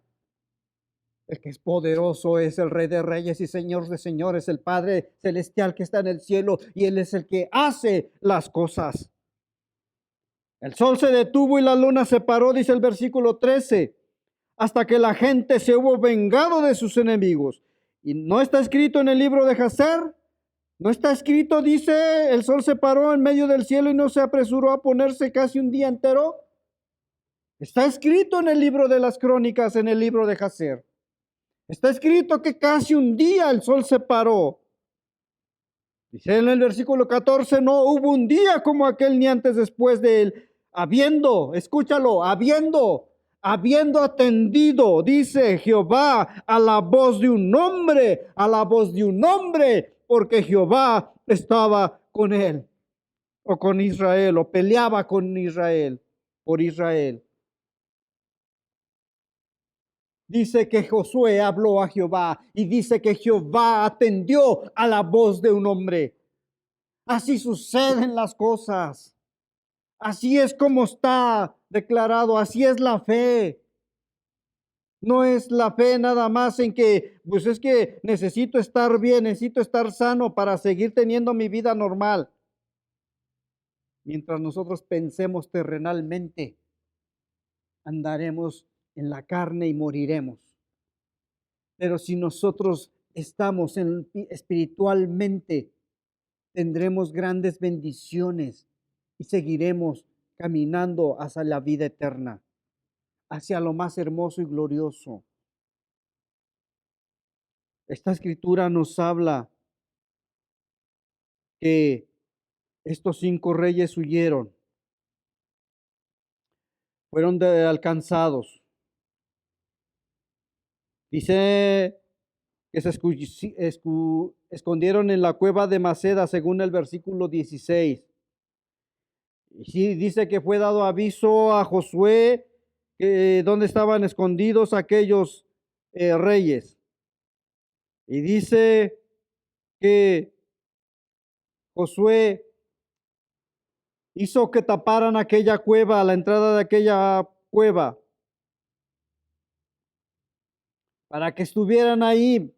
D: El que es poderoso es el Rey de Reyes y Señor de Señores, el Padre Celestial que está en el cielo, y Él es el que hace las cosas. El sol se detuvo y la luna se paró, dice el versículo 13, hasta que la gente se hubo vengado de sus enemigos. Y no está escrito en el libro de Jacer, no está escrito, dice, el sol se paró en medio del cielo y no se apresuró a ponerse casi un día entero. Está escrito en el libro de las crónicas, en el libro de Jacer. Está escrito que casi un día el sol se paró. Dice en el versículo 14, no hubo un día como aquel ni antes después de él, escúchalo, habiendo atendido, dice Jehová, a la voz de un hombre, porque Jehová estaba con él, o con Israel, o peleaba con Israel, por Israel. Dice que Josué habló a Jehová y dice que Jehová atendió a la voz de un hombre. Así suceden las cosas. Así es como está declarado, así es la fe. No es la fe nada más en que, pues es que necesito estar bien, necesito estar sano para seguir teniendo mi vida normal. Mientras nosotros pensemos terrenalmente, andaremos en la carne y moriremos. Pero si nosotros estamos espiritualmente, tendremos grandes bendiciones y seguiremos caminando hacia la vida eterna, hacia lo más hermoso y glorioso. Esta escritura nos habla que estos 5 reyes huyeron, fueron alcanzados. Dice que se escondieron en la cueva de Maceda, según el versículo 16. Y sí, dice que fue dado aviso a Josué donde estaban escondidos aquellos reyes. Y dice que Josué hizo que taparan aquella cueva, la entrada de aquella cueva, para que estuvieran ahí,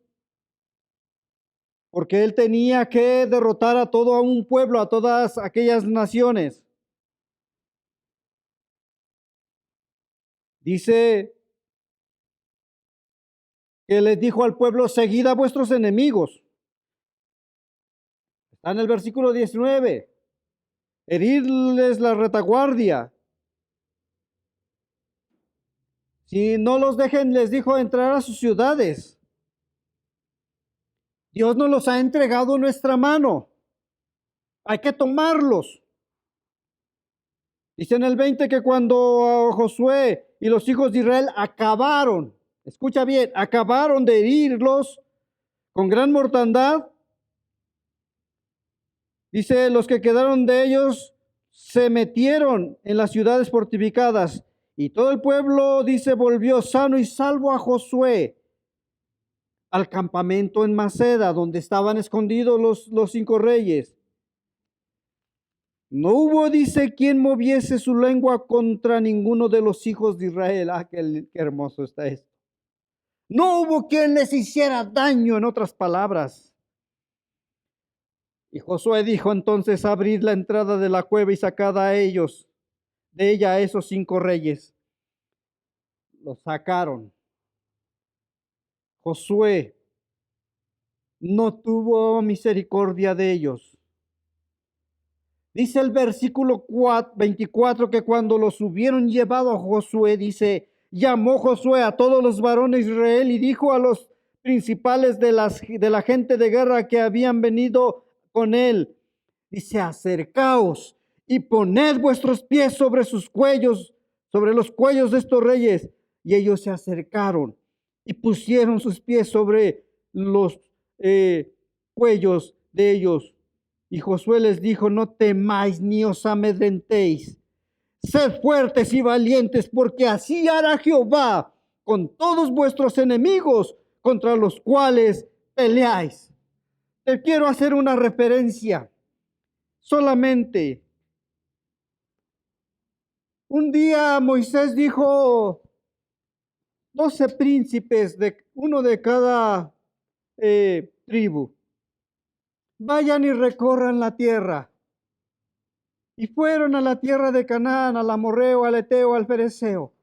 D: porque él tenía que derrotar a todo un pueblo, a todas aquellas naciones. Dice que les dijo al pueblo: seguid a vuestros enemigos. Está en el versículo 19. Herirles la retaguardia. Si no los dejen, les dijo, entrar a sus ciudades. Dios nos los ha entregado en nuestra mano. Hay que tomarlos. Dice en el 20 que cuando Josué y los hijos de Israel acabaron, escucha bien, acabaron de herirlos con gran mortandad, dice, los que quedaron de ellos se metieron en las ciudades fortificadas y todo el pueblo, dice, volvió sano y salvo a Josué al campamento en Maceda, donde estaban escondidos los 5 reyes. No hubo, dice, quien moviese su lengua contra ninguno de los hijos de Israel. Ah, qué hermoso está esto. No hubo quien les hiciera daño, en otras palabras. Y Josué dijo entonces: abrid la entrada de la cueva y sacad de ella a esos 5 reyes. Los sacaron. Josué no tuvo misericordia de ellos. Dice el versículo 24 que cuando los hubieron llevado a Josué, dice, llamó Josué a todos los varones de Israel y dijo a los principales de la gente de guerra que habían venido con él, dice, acercaos y poned vuestros pies sobre sus cuellos, sobre los cuellos de estos reyes. Y ellos se acercaron y pusieron sus pies sobre los cuellos de ellos. Y Josué les dijo: no temáis ni os amedrentéis. Sed fuertes y valientes, porque así hará Jehová con todos vuestros enemigos contra los cuales peleáis. Te quiero hacer una referencia. Solamente un día Moisés dijo: 12 príncipes, uno de cada tribu, vayan y recorran la tierra. Y fueron a la tierra de Canaán, al amorreo, al eteo, al fereceo.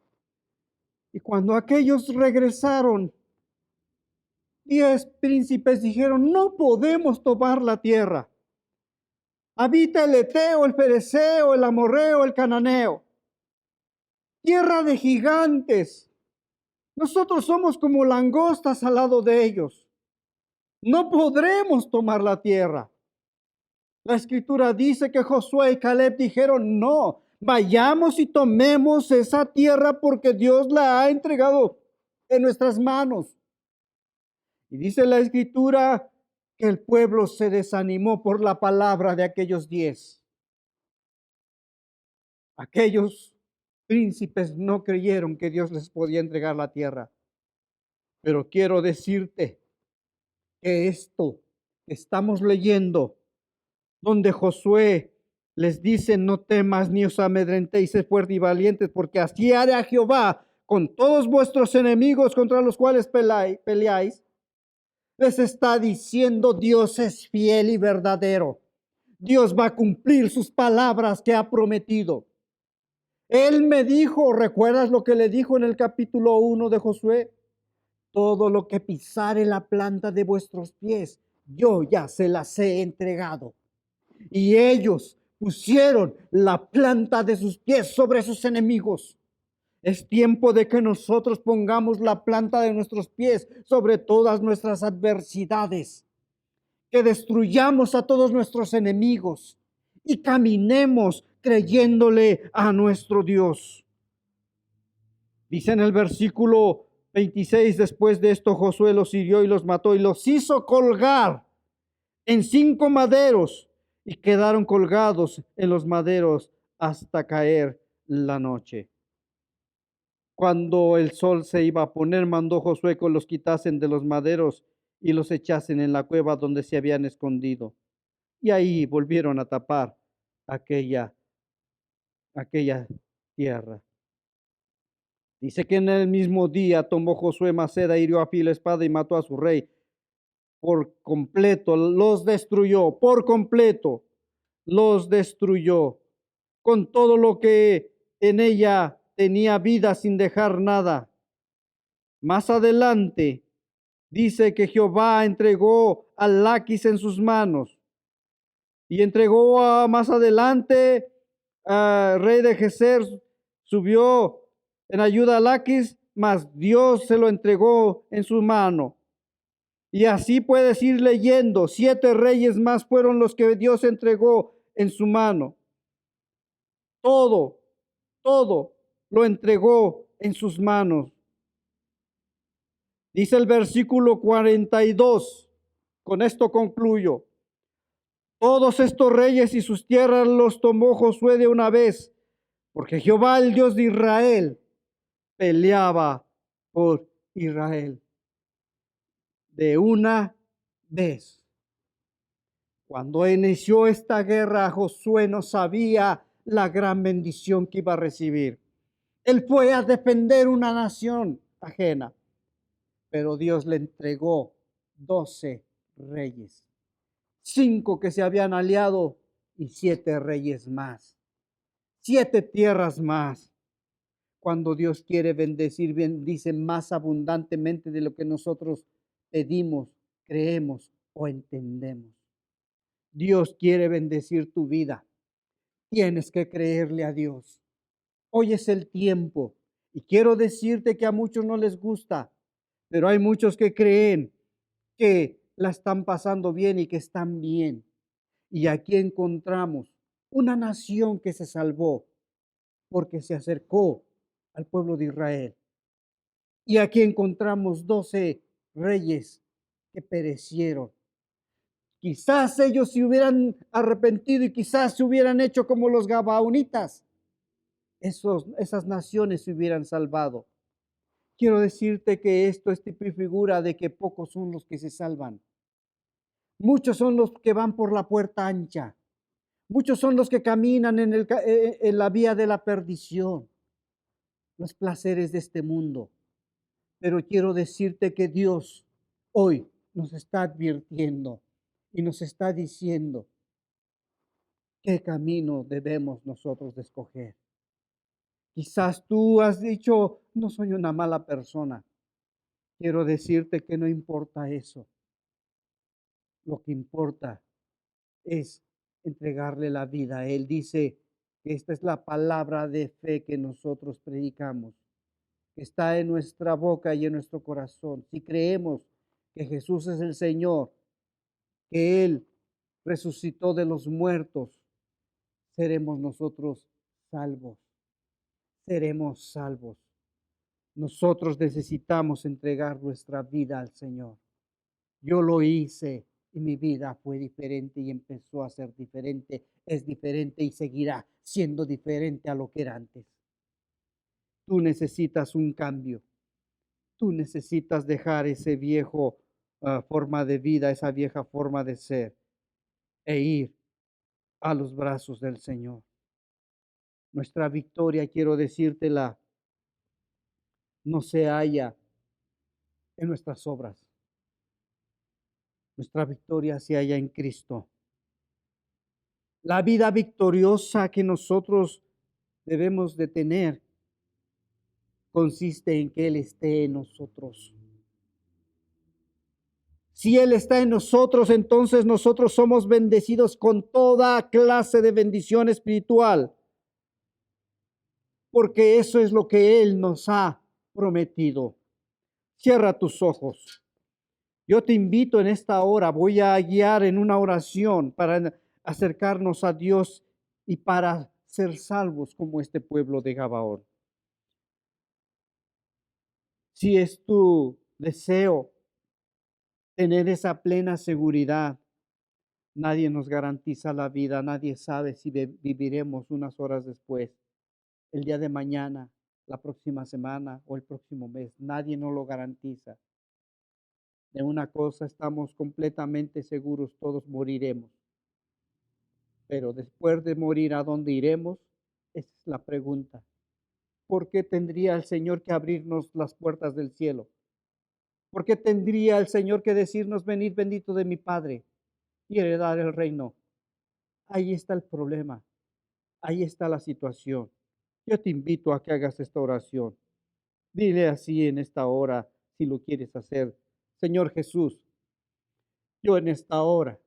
D: Y cuando aquellos regresaron, 10 príncipes dijeron: no podemos tomar la tierra. Habita el eteo, el fereceo, el amorreo, el cananeo. Tierra de gigantes. Nosotros somos como langostas al lado de ellos. No podremos tomar la tierra. La escritura dice que Josué y Caleb dijeron: no, vayamos y tomemos esa tierra porque Dios la ha entregado en nuestras manos. Y dice la escritura que el pueblo se desanimó por la palabra de aquellos 10. Aquellos príncipes no creyeron que Dios les podía entregar la tierra. Pero quiero decirte que esto que estamos leyendo, donde Josué les dice: no temas ni os amedrentéis, sed fuertes y valientes, porque así hará Jehová con todos vuestros enemigos contra los cuales peleáis. Les está diciendo: Dios es fiel y verdadero. Dios va a cumplir sus palabras que ha prometido. Él me dijo, ¿recuerdas lo que le dijo en el capítulo 1 de Josué? Todo lo que pisare la planta de vuestros pies, yo ya se las he entregado. Y ellos pusieron la planta de sus pies sobre sus enemigos. Es tiempo de que nosotros pongamos la planta de nuestros pies sobre todas nuestras adversidades, que destruyamos a todos nuestros enemigos y caminemos creyéndole a nuestro Dios. Dice en el versículo 26, después de esto Josué los hirió y los mató y los hizo colgar en 5 maderos y quedaron colgados en los maderos hasta caer la noche. Cuando el sol se iba a poner, mandó Josué que los quitasen de los maderos y los echasen en la cueva donde se habían escondido. Y ahí volvieron a tapar aquella tierra. Dice que en el mismo día tomó Josué Maceda, hirió a filo espada y mató a su rey. Por completo los destruyó, por completo los destruyó, con todo lo que en ella tenía vida sin dejar nada. Más adelante dice que Jehová entregó a Laquis en sus manos y entregó más adelante al rey de Geser, subió en ayuda a Laquis, mas Dios se lo entregó en su mano. Y así puedes ir leyendo, 7 reyes más fueron los que Dios entregó en su mano. Todo lo entregó en sus manos. Dice el versículo 42, con esto concluyo. Todos estos reyes y sus tierras los tomó Josué de una vez, porque Jehová, el Dios de Israel, peleaba por Israel. De una vez. Cuando inició esta guerra, Josué no sabía la gran bendición que iba a recibir. Él fue a defender una nación ajena, pero Dios le entregó 12 reyes, 5 que se habían aliado y 7 reyes más, 7 tierras más. Cuando Dios quiere bendecir, bendice más abundantemente de lo que nosotros pedimos, creemos o entendemos. Dios quiere bendecir tu vida. Tienes que creerle a Dios. Hoy es el tiempo y quiero decirte que a muchos no les gusta, pero hay muchos que creen que la están pasando bien y que están bien. Y aquí encontramos una nación que se salvó porque se acercó al pueblo de Israel. Y aquí encontramos 12 reyes que perecieron. Quizás ellos se hubieran arrepentido y quizás se hubieran hecho como los gabaonitas. Esas naciones se hubieran salvado. Quiero decirte que esto es tipo y figura de que pocos son los que se salvan. Muchos son los que van por la puerta ancha. Muchos son los que caminan en la vía de la perdición, los placeres de este mundo. Pero quiero decirte que Dios hoy nos está advirtiendo y nos está diciendo qué camino debemos nosotros de escoger. Quizás tú has dicho, no soy una mala persona. Quiero decirte que no importa eso. Lo que importa es entregarle la vida. Él dice que esta es la palabra de fe que nosotros predicamos, que está en nuestra boca y en nuestro corazón. Si creemos que Jesús es el Señor, que Él resucitó de los muertos, seremos nosotros salvos. Seremos salvos. Nosotros necesitamos entregar nuestra vida al Señor. Yo lo hice y mi vida fue diferente y empezó a ser diferente, es diferente y seguirá siendo diferente a lo que era antes. Tú necesitas un cambio. Tú necesitas dejar ese viejo forma de vida, esa vieja forma de ser e ir a los brazos del Señor. Nuestra victoria, quiero decírtela, no se halla en nuestras obras. Nuestra victoria se halla en Cristo. La vida victoriosa que nosotros debemos de tener consiste en que Él esté en nosotros. Si Él está en nosotros, entonces nosotros somos bendecidos con toda clase de bendición espiritual, porque eso es lo que Él nos ha prometido. Cierra tus ojos. Yo te invito en esta hora, voy a guiar en una oración para acercarnos a Dios y para ser salvos como este pueblo de Gabaón. Si es tu deseo tener esa plena seguridad, nadie nos garantiza la vida, nadie sabe si viviremos unas horas después, el día de mañana, la próxima semana o el próximo mes. Nadie nos lo garantiza. De una cosa estamos completamente seguros, todos moriremos. Pero después de morir, ¿a dónde iremos? Esa es la pregunta. ¿Por qué tendría el Señor que abrirnos las puertas del cielo? ¿Por qué tendría el Señor que decirnos, venid bendito de mi Padre y heredar el reino? Ahí está el problema. Ahí está la situación. Yo te invito a que hagas esta oración. Dile así en esta hora, si lo quieres hacer. Señor Jesús, yo en esta hora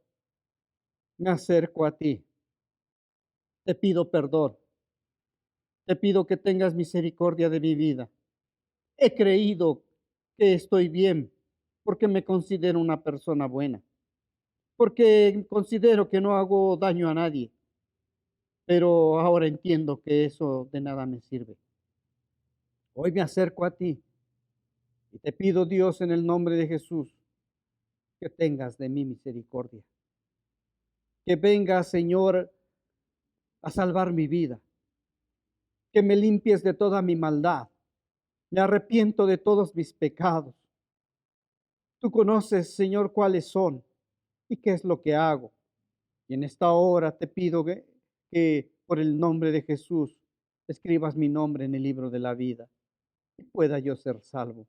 D: me acerco a ti. Te pido perdón. Te pido que tengas misericordia de mi vida. He creído que estoy bien porque me considero una persona buena, porque considero que no hago daño a nadie, pero ahora entiendo que eso de nada me sirve. Hoy me acerco a ti y te pido, Dios, en el nombre de Jesús, que tengas de mí misericordia, que vengas, Señor, a salvar mi vida, que me limpies de toda mi maldad. Me arrepiento de todos mis pecados. Tú conoces, Señor, cuáles son y qué es lo que hago. Y en esta hora te pido que por el nombre de Jesús escribas mi nombre en el libro de la vida y pueda yo ser salvo.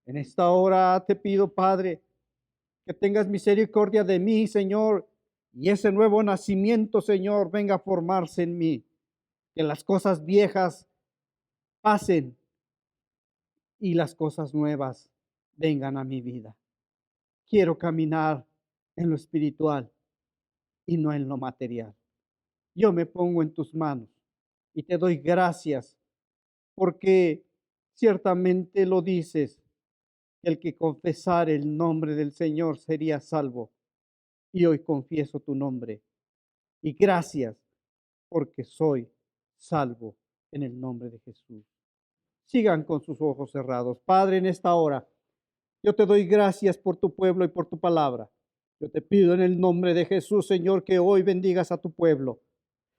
D: En esta hora te pido, Padre, que tengas misericordia de mí, Señor, y ese nuevo nacimiento, Señor, venga a formarse en mí. Que las cosas viejas pasen y las cosas nuevas vengan a mi vida. Quiero caminar en lo espiritual y no en lo material. Yo me pongo en tus manos y te doy gracias porque ciertamente lo dices, el que confesare el nombre del Señor sería salvo. Y hoy confieso tu nombre. Y gracias porque soy salvo en el nombre de Jesús. Sigan con sus ojos cerrados. Padre, en esta hora, yo te doy gracias por tu pueblo y por tu palabra. Yo te pido en el nombre de Jesús, Señor, que hoy bendigas a tu pueblo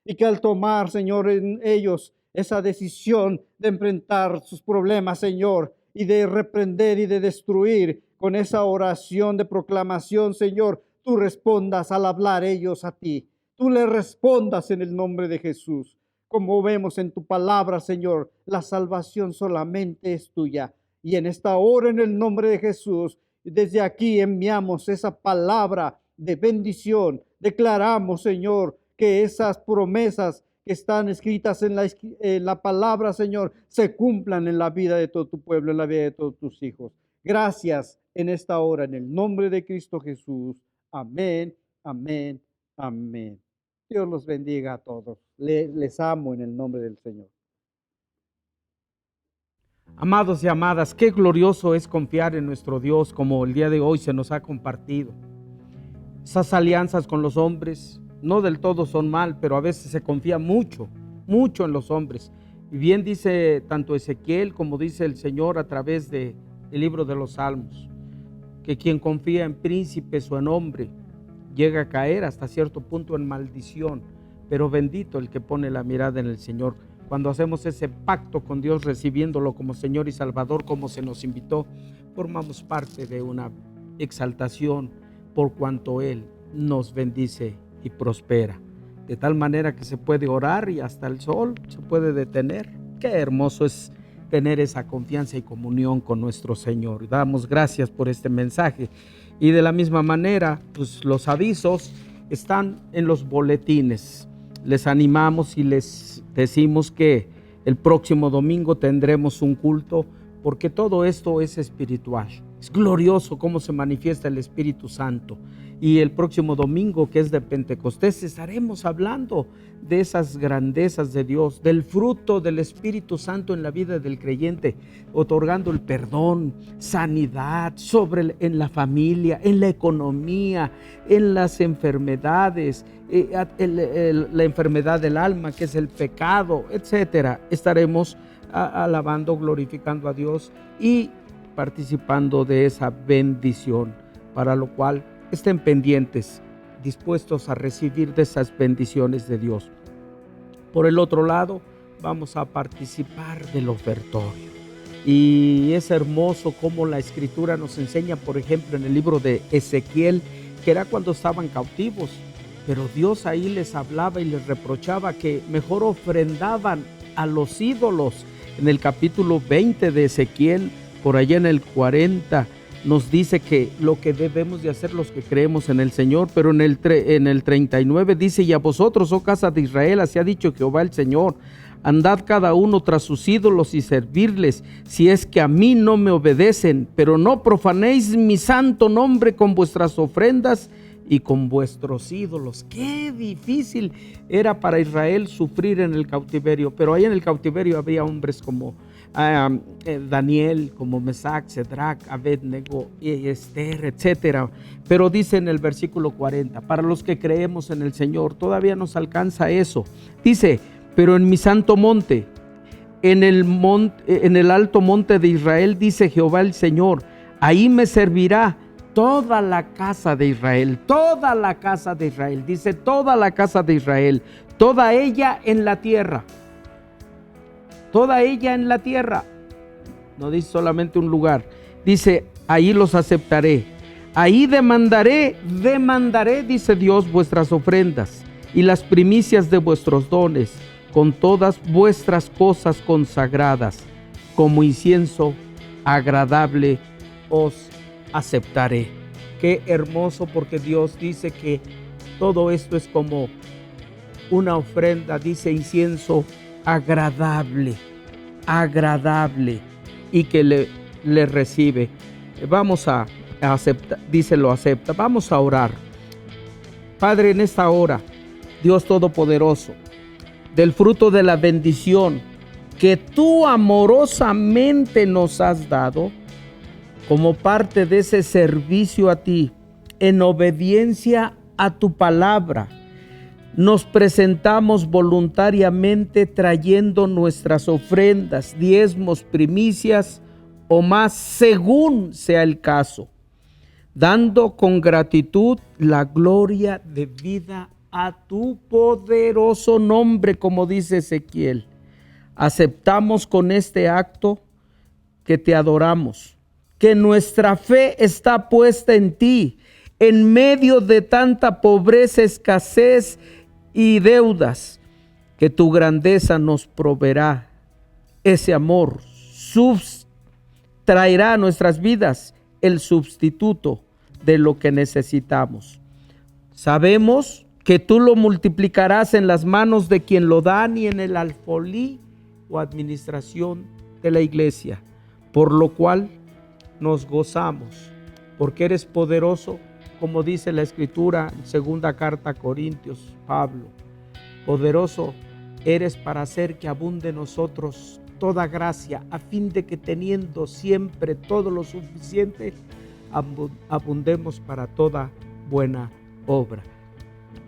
D: y que al tomar, Señor, en ellos esa decisión de enfrentar sus problemas, Señor, y de reprender y de destruir con esa oración de proclamación, Señor, tú respondas al hablar ellos a ti. Tú le respondas en el nombre de Jesús. Como vemos en tu palabra, Señor, la salvación solamente es tuya. Y en esta hora, en el nombre de Jesús, desde aquí enviamos esa palabra de bendición. Declaramos, Señor, que esas promesas que están escritas en la palabra, Señor, se cumplan en la vida de todo tu pueblo, en la vida de todos tus hijos. Gracias en esta hora, en el nombre de Cristo Jesús. Amén, amén, amén. Dios los bendiga a todos. Les amo en el nombre del Señor.
E: Amados y amadas, qué glorioso es confiar en nuestro Dios como el día de hoy se nos ha compartido. Esas alianzas con los hombres no del todo son mal, pero a veces se confía mucho en los hombres. Y bien dice tanto Ezequiel como dice el Señor a través del libro de los Salmos, que quien confía en príncipes o en hombre llega a caer hasta cierto punto en maldición, pero bendito el que pone la mirada en el Señor. Cuando hacemos ese pacto con Dios, recibiéndolo como Señor y Salvador, como se nos invitó, formamos parte de una exaltación por cuanto Él nos bendice y prospera. De tal manera que se puede orar y hasta el sol se puede detener. Qué hermoso es tener esa confianza y comunión con nuestro Señor. Damos gracias por este mensaje. Y de la misma manera, pues los avisos están en los boletines. Les animamos y les decimos que el próximo domingo tendremos un culto, porque todo esto es espiritual. Es glorioso cómo se manifiesta el Espíritu Santo. Y el próximo domingo, que es de Pentecostés, estaremos hablando de esas grandezas de Dios, del fruto del Espíritu Santo en la vida del creyente, otorgando el perdón, sanidad en la familia, en la economía, en las enfermedades, la enfermedad del alma, que es el pecado, etcétera. Estaremos alabando, glorificando a Dios y participando de esa bendición, para lo cual estén pendientes, dispuestos a recibir de esas bendiciones de Dios. Por el otro lado, vamos a participar del ofertorio. Y es hermoso cómo la Escritura nos enseña, por ejemplo, en el libro de Ezequiel, que era cuando estaban cautivos, pero Dios ahí les hablaba y les reprochaba que mejor ofrendaban a los ídolos. En el capítulo 20 de Ezequiel, por allá en el 40, nos dice que lo que debemos de hacer los que creemos en el Señor, pero en el 39 dice: y a vosotros, oh casa de Israel, así ha dicho Jehová el Señor, andad cada uno tras sus ídolos y servirles, si es que a mí no me obedecen, pero no profanéis mi santo nombre con vuestras ofrendas y con vuestros ídolos. Qué difícil era para Israel sufrir en el cautiverio, pero ahí en el cautiverio había hombres como Daniel, como Mesac, Cedrac, Abednego, Esther, etcétera. Pero dice en el versículo 40, para los que creemos en el Señor, todavía nos alcanza eso. Dice: pero en mi santo monte, en el alto monte de Israel, dice Jehová el Señor, ahí me servirá toda la casa de Israel, toda la casa de Israel, dice toda la casa de Israel, toda ella en la tierra. Toda ella en la tierra, no dice solamente un lugar, dice: ahí los aceptaré, ahí demandaré, dice Dios, vuestras ofrendas y las primicias de vuestros dones, con todas vuestras cosas consagradas, como incienso agradable os aceptaré. Qué hermoso, porque Dios dice que todo esto es como una ofrenda, dice incienso agradable, y que le recibe. Vamos a aceptar, dice lo acepta. Vamos a orar. Padre, en esta hora, Dios Todopoderoso, del fruto de la bendición que tú amorosamente nos has dado, como parte de ese servicio a ti, en obediencia a tu palabra, nos presentamos voluntariamente trayendo nuestras ofrendas, diezmos, primicias o más, según sea el caso, dando con gratitud la gloria debida a tu poderoso nombre, como dice Ezequiel. Aceptamos con este acto que te adoramos, que nuestra fe está puesta en ti, en medio de tanta pobreza, escasez y deudas, que tu grandeza nos proveerá ese amor, traerá a nuestras vidas el sustituto de lo que necesitamos. Sabemos que tú lo multiplicarás en las manos de quien lo dan y en el alfolí o administración de la iglesia, por lo cual nos gozamos, porque eres poderoso, como dice la Escritura en segunda carta a Corintios, Pablo. Poderoso eres para hacer que abunde en nosotros toda gracia, a fin de que teniendo siempre todo lo suficiente, abundemos para toda buena obra.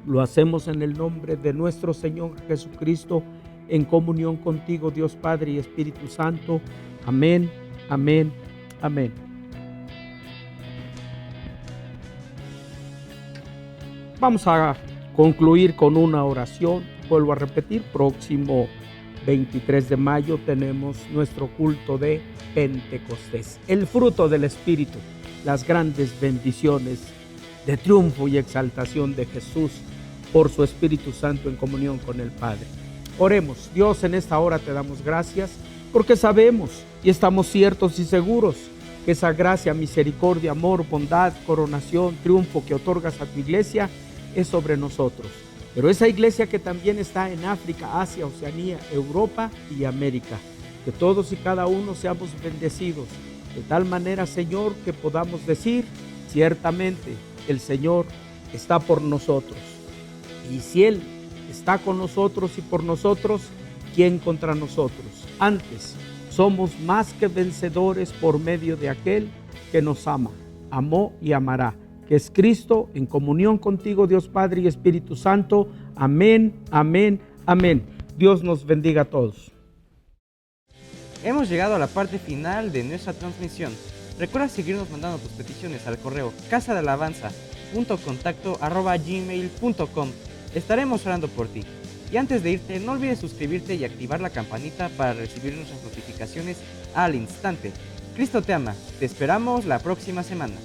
E: Lo hacemos en el nombre de nuestro Señor Jesucristo, en comunión contigo, Dios Padre y Espíritu Santo. Amén, amén, amén. Vamos a concluir con una oración. Vuelvo a repetir, próximo 23 de mayo tenemos nuestro culto de Pentecostés. El fruto del Espíritu, las grandes bendiciones de triunfo y exaltación de Jesús por su Espíritu Santo en comunión con el Padre. Oremos. Dios, en esta hora te damos gracias porque sabemos y estamos ciertos y seguros que esa gracia, misericordia, amor, bondad, coronación, triunfo que otorgas a tu iglesia es sobre nosotros. Pero esa iglesia que también está en África, Asia, Oceanía, Europa y América, que todos y cada uno seamos bendecidos, de tal manera, Señor, que podamos decir, ciertamente, el Señor está por nosotros. Y si Él está con nosotros y por nosotros, ¿quién contra nosotros? Antes, somos más que vencedores por medio de aquel que nos ama, amó y amará, que es Cristo, en comunión contigo, Dios Padre y Espíritu Santo. Amén, amén, amén. Dios nos bendiga a todos.
F: Hemos llegado a la parte final de nuestra transmisión. Recuerda seguirnos mandando tus peticiones al correo casadealabanza.contacto@gmail.com. Estaremos orando por ti. Y antes de irte, no olvides suscribirte y activar la campanita para recibir nuestras notificaciones al instante. Cristo te ama. Te esperamos la próxima semana.